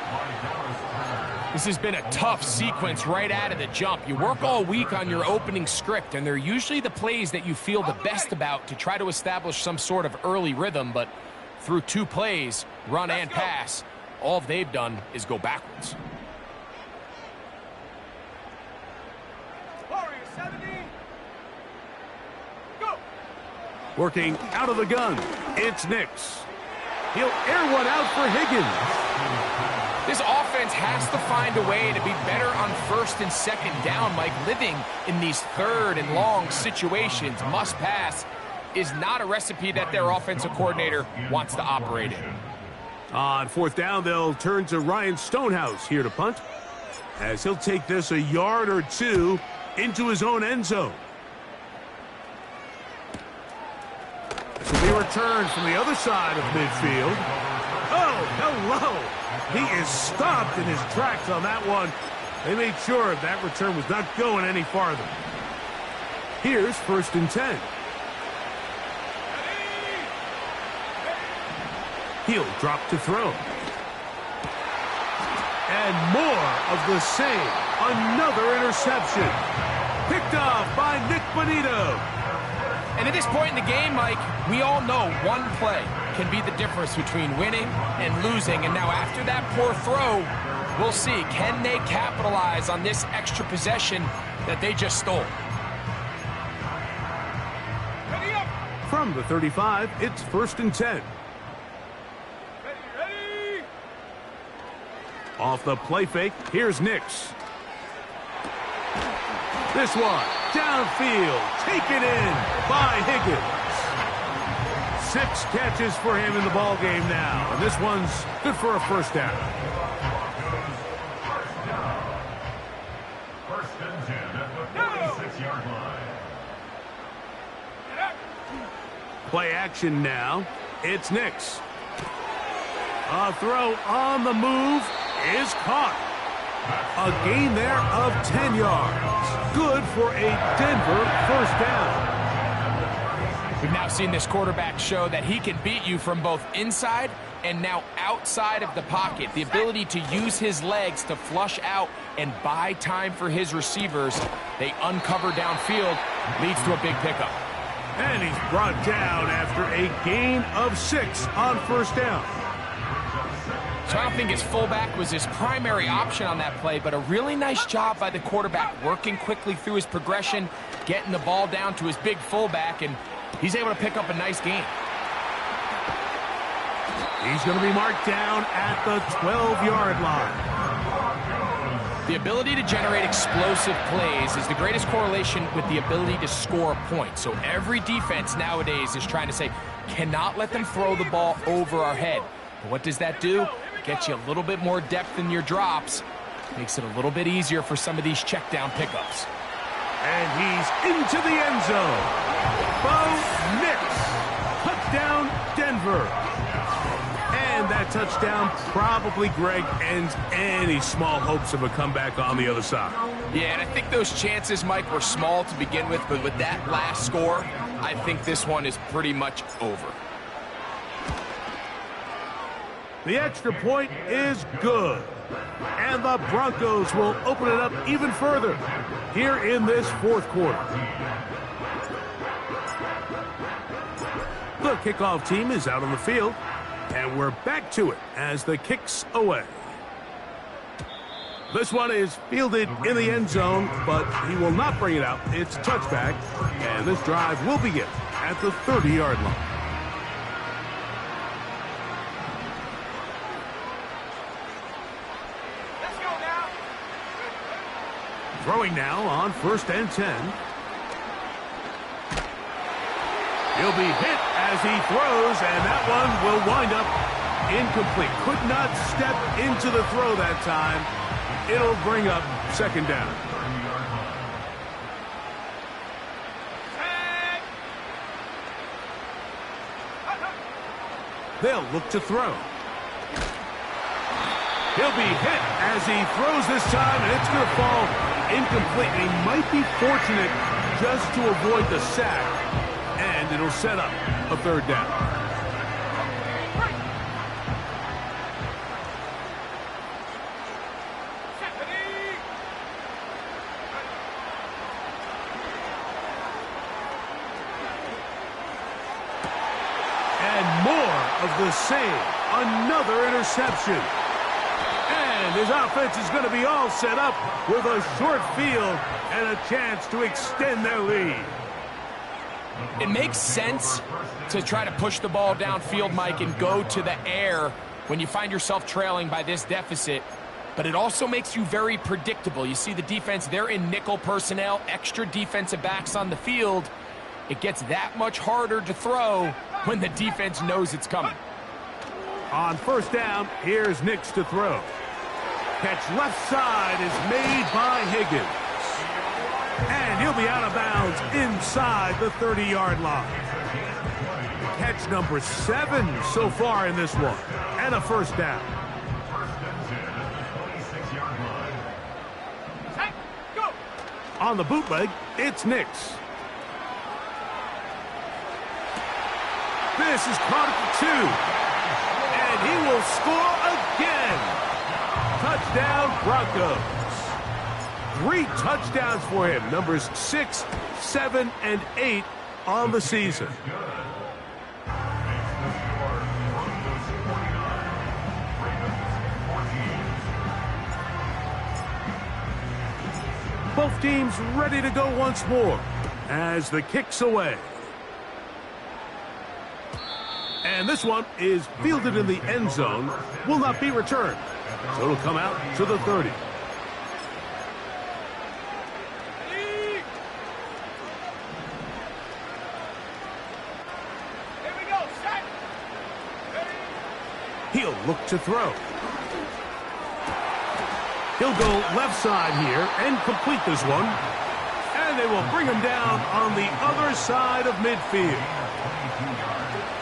This has been a tough sequence right out of the jump. You work all week on your opening script, and they're usually the plays that you feel the best about to try to establish some sort of early rhythm, but through 2 plays, run and pass, all they've done is go backwards. Warrior 70. Go. Working out of the gun, it's Nix. He'll air one out for Higgins. This offense has to find a way to be better on 1st and 2nd down. Mike, living in these 3rd and long situations, must pass, is not a recipe that their offensive coordinator wants to operate in. On 4th down, they'll turn to Ryan Stonehouse here to punt, as he'll take this a yard or 2 into his own end zone. This will be returned from the other side of midfield. Oh, hello! He is stopped in his tracks on that one. They made sure that return was not going any farther. Here's 1st and 10. He'll drop to throw. And more of the same. Another interception. Picked off by Nick Bonito. And at this point in the game, Mike, we all know one play can be the difference between winning and losing. And now after that poor throw, we'll see, can they capitalize on this extra possession that they just stole? Ready up. From the 35, it's 1st and 10. Ready. Off the play fake, here's Nix. This one, downfield, taken in by Higgins. 6 catches for him in the ball game now, and this one's good for a 1st down. 1st and 10 at the 46-yard line. Play action now. It's Nix. A throw on the move is caught. A gain there of 10 yards. Good for a Denver 1st down. We've now seen this quarterback show that he can beat you from both inside and now outside of the pocket. The ability to use his legs to flush out and buy time for his receivers. They uncover downfield, leads to a big pickup. And he's brought down after a gain of 6 on 1st down. So I don't think his fullback was his primary option on that play, but a really nice job by the quarterback working quickly through his progression, getting the ball down to his big fullback, and he's able to pick up a nice gain. He's going to be marked down at the 12-yard line. The ability to generate explosive plays is the greatest correlation with the ability to score points. So every defense nowadays is trying to say, cannot let them throw the ball over our head. But what does that do? Gets you a little bit more depth in your drops. Makes it a little bit easier for some of these check down pickups. And he's into the end zone. Bo Nix. Touchdown, Denver. And that touchdown probably, Greg, ends any small hopes of a comeback on the other side. Yeah, and I think those chances, Mike, were small to begin with, but with that last score, I think this one is pretty much over. The extra point is good. And the Broncos will open it up even further here in this 4th quarter. The kickoff team is out on the field, and we're back to it as the kick's away. This one is fielded in the end zone, but he will not bring it out. It's a touchback, and this drive will begin at the 30-yard line. Throwing now on 1st and 10. He'll be hit as he throws, and that one will wind up incomplete. Could not step into the throw that time. It'll bring up 2nd down. They'll look to throw. He'll be hit as he throws this time, and it's going to fall incomplete. He might be fortunate just to avoid the sack, and it'll set up a third down. Of the same, another interception. And his offense is going to be all set up with a short field and a chance to extend their lead. It makes sense to try to push the ball downfield, Mike, and go to the air when you find yourself trailing by this deficit. But it also makes you very predictable. You see the defense, they're in nickel personnel, extra defensive backs on the field. It gets that much harder to throw when the defense knows it's coming. On first down, here's Nix to throw. Catch left side is made by Higgins. And he'll be out of bounds inside the 30-yard line. Catch number 7 so far in this one. And a first down. On the bootleg, it's Nix. This is caught at the 2. And he will score again. Touchdown, Broncos. 3 touchdowns for him. Numbers 6, 7, and 8 on the season. Both teams ready to go once more as the kick's away. And this one is fielded in the end zone, will not be returned. So it'll come out to the 30. Here we go, set. He'll look to throw. He'll go left side here and complete this one. And they will bring him down on the other side of midfield.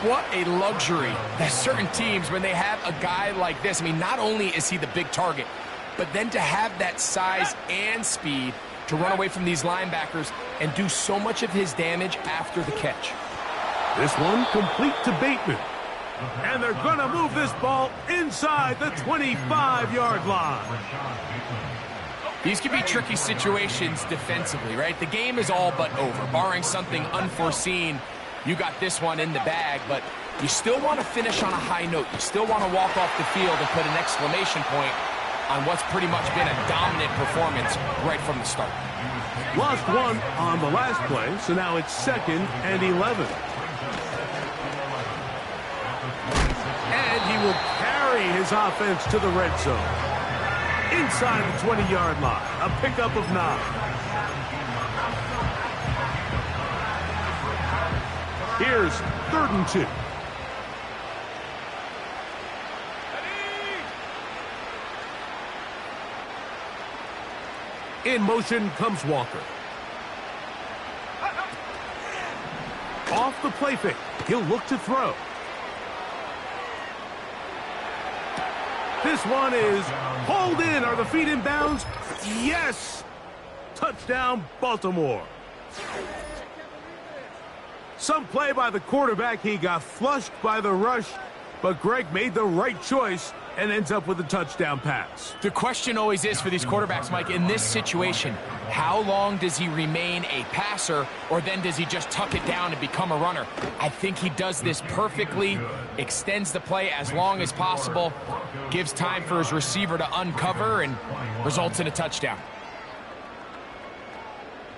What a luxury that certain teams, when they have a guy like this, I mean, not only is he the big target, but then to have that size and speed to run away from these linebackers and do so much of his damage after the catch. This one complete to Bateman. And they're going to move this ball inside the 25-yard line. These can be tricky situations defensively, right? The game is all but over. Barring something unforeseen, you got this one in the bag, but you still want to finish on a high note. You still want to walk off the field and put an exclamation point on what's pretty much been a dominant performance right from the start. Lost one on the last play, so now it's 2nd and 11. And he will carry his offense to the red zone. Inside the 20-yard line, a pickup of 9. Here's 3rd and 2. In motion comes Walker. Off the play fake. He'll look to throw. This one is pulled in. Are the feet in bounds? Yes! Touchdown, Baltimore. Some play by the quarterback. He got flushed by the rush, but Greg made the right choice and ends up with a touchdown pass. The question always is for these quarterbacks, Mike, in this situation, how long does he remain a passer, or then does he just tuck it down and become a runner? I think he does this perfectly, extends the play as long as possible, gives time for his receiver to uncover, and results in a touchdown.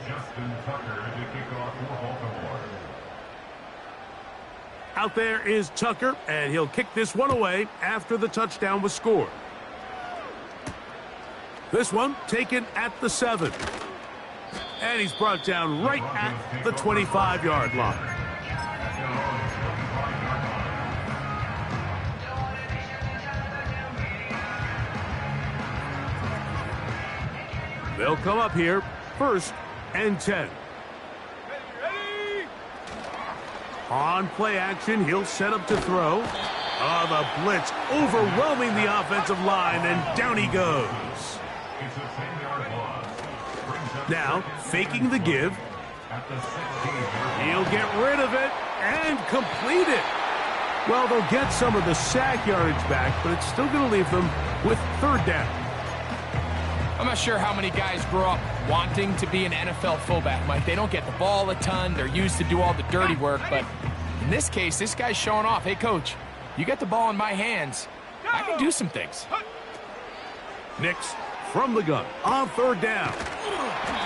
Justin Tucker to kick off for Baltimore. Out there is Tucker, and he'll kick this one away after the touchdown was scored. This one taken at the 7. And he's brought down right at the 25-yard line. They'll come up here, 1st and 10. On play action, he'll set up to throw. Oh, the blitz overwhelming the offensive line, and down he goes. It's a 10-yard loss. Now, faking the give. He'll get rid of it and complete it. Well, they'll get some of the sack yardage back, but it's still going to leave them with third down. I'm not sure how many guys grow up wanting to be an NFL fullback, Mike. They don't get the ball a ton. They're used to do all the dirty work. But in this case, this guy's showing off. Hey, coach, you get the ball in my hands. I can do some things. Nix from the gun on third down.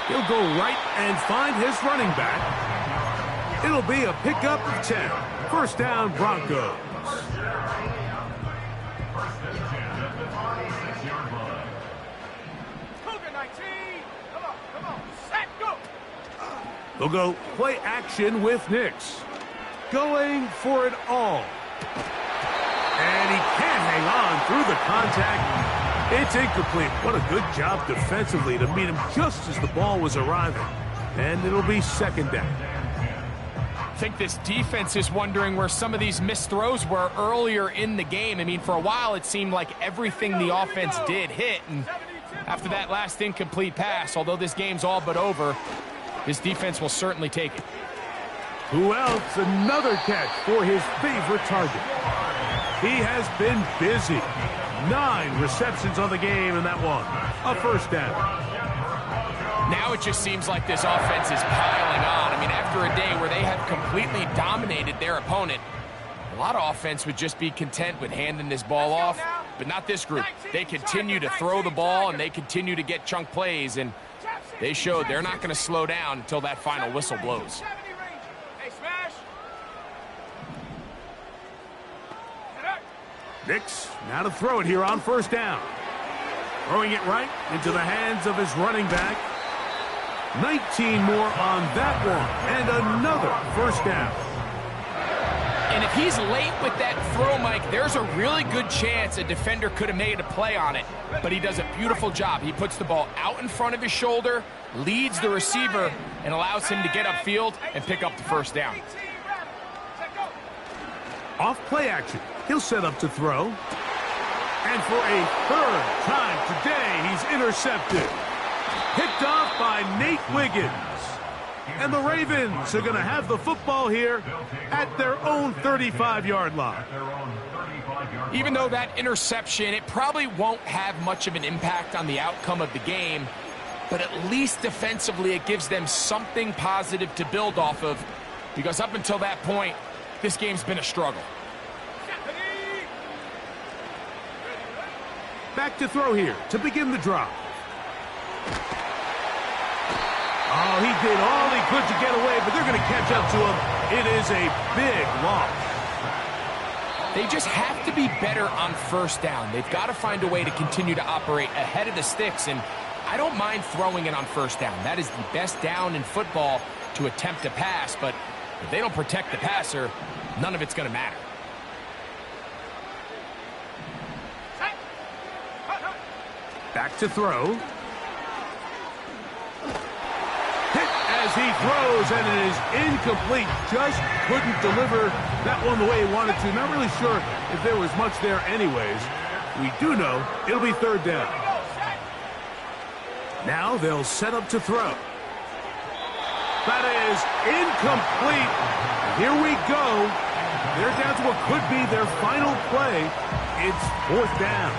He'll go right and find his running back. It'll be a pickup of 10. First down, Broncos. They'll go play action with Nix. Going for it all. And he can't hang on through the contact. It's incomplete. What a good job defensively to meet him just as the ball was arriving. And it'll be second down. I think this defense is wondering where some of these missed throws were earlier in the game. I mean, for a while it seemed like everything the offense did hit. And after that last incomplete pass, although this game's all but over, this defense will certainly take it. Who else? Another catch for his favorite target. He has been busy. 9 receptions on the game in that one. A first down. Now it just seems like this offense is piling on. I mean, after a day where they have completely dominated their opponent, a lot of offense would just be content with handing this ball off, but not this group. They continue to throw the ball, and they continue to get chunk plays, and they showed they're not going to slow down until that final whistle blows. Nix now to throw it here on first down. Throwing it right into the hands of his running back. 19 more on that one, and another first down. And if he's late with that throw, Mike, there's a really good chance a defender could have made a play on it. But he does a beautiful job. He puts the ball out in front of his shoulder, leads the receiver, and allows him to get upfield and pick up the first down. Off play action. He'll set up to throw. And for a third time today, he's intercepted. Picked off by Nate Wiggins. And the Ravens are going to have the football here at their own 35-yard line. Even though that interception, it probably won't have much of an impact on the outcome of the game, but at least defensively it gives them something positive to build off of, because up until that point, this game's been a struggle. Back to throw here to begin the drive. Oh, he did all he could to get away, but they're going to catch up to him. It is a big loss. They just have to be better on first down. They've got to find a way to continue to operate ahead of the sticks, and I don't mind throwing it on first down. That is the best down in football to attempt to pass, but if they don't protect the passer, none of it's going to matter. Back to throw. Hit as he throws, and it is incomplete. Just couldn't deliver that one the way he wanted to. Not really sure if there was much there anyways. We do know it'll be third down. Now they'll set up to throw. That is incomplete. Here we go. They're down to what could be their final play. It's fourth down.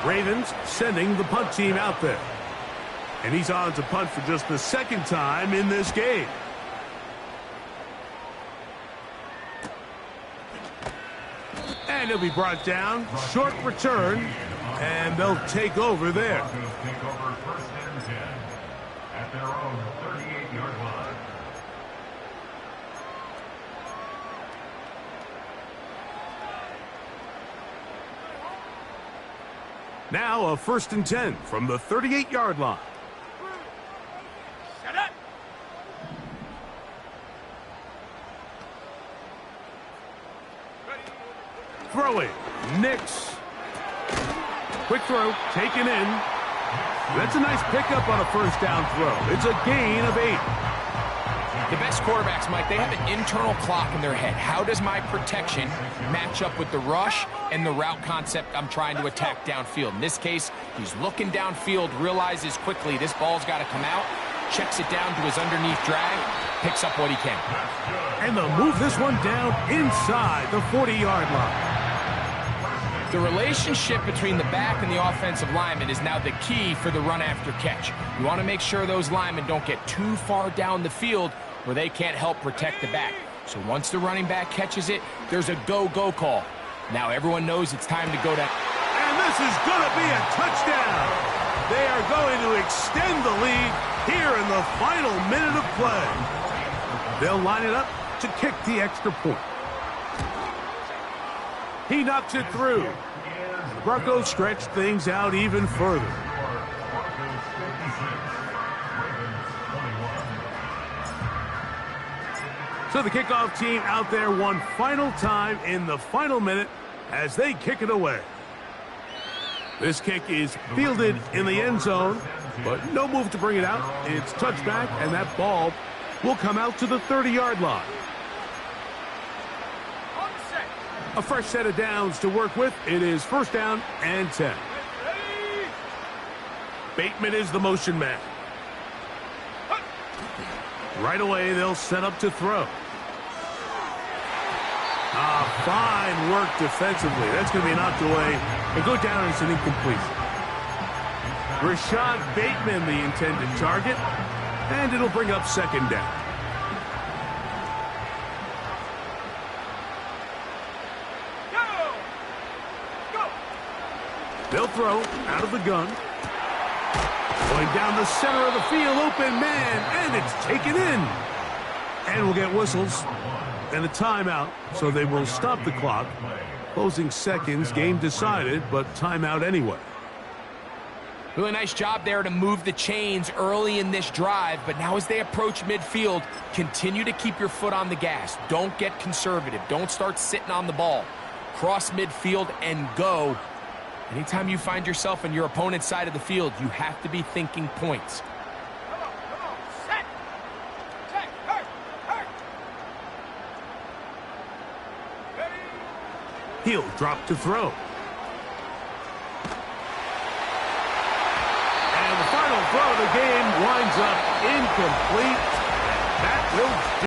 Ravens sending the punt team out there. And he's on to punt for just the second time in this game. And he'll be brought down. Short return. And they'll take over there. Take over first and 10 at their own 38-yard line. Now a first and 10 from the 38-yard line. Shut up. Throw it. Nix. Quick throw. Taken in. That's a nice pickup on a first down throw. It's a gain of 8. The best quarterbacks, Mike, they have an internal clock in their head. How does my protection match up with the rush and the route concept I'm trying to attack downfield? In this case, he's looking downfield, realizes quickly this ball's got to come out, checks it down to his underneath drag, picks up what he can. And they'll move this one down inside the 40-yard line. The relationship between the back and the offensive lineman is now the key for the run after catch. You want to make sure those linemen don't get too far down the field where they can't help protect the back. So once the running back catches it, there's a go-go call. Now everyone knows it's time to go down. And this is going to be a touchdown. They are going to extend the lead here in the final minute of play. They'll line it up to kick the extra point. He knocks it through. The Broncos stretch things out even further. So the kickoff team out there one final time in the final minute as they kick it away. This kick is fielded in the end zone, but no move to bring it out. It's touchback, and that ball will come out to the 30-yard line. A fresh set of downs to work with. It is first down and 10. Bateman is the motion man. Right away, they'll set up to throw. Fine work defensively. That's going to be knocked away and go down as an incompletion. Rashad Bateman, the intended target, and it'll bring up second down. They'll throw out of the gun. Going down the center of the field, open man, and it's taken in. And we'll get whistles and a timeout, so they will stop the clock. Closing seconds, game decided, but timeout anyway. Really nice job there to move the chains early in this drive, but now as they approach midfield, continue to keep your foot on the gas. Don't get conservative. Don't start sitting on the ball. Cross midfield and go. Anytime you find yourself on your opponent's side of the field, you have to be thinking points. Come on, set. Check, hurt. Ready? He'll drop to throw. And the final throw of the game winds up incomplete. That will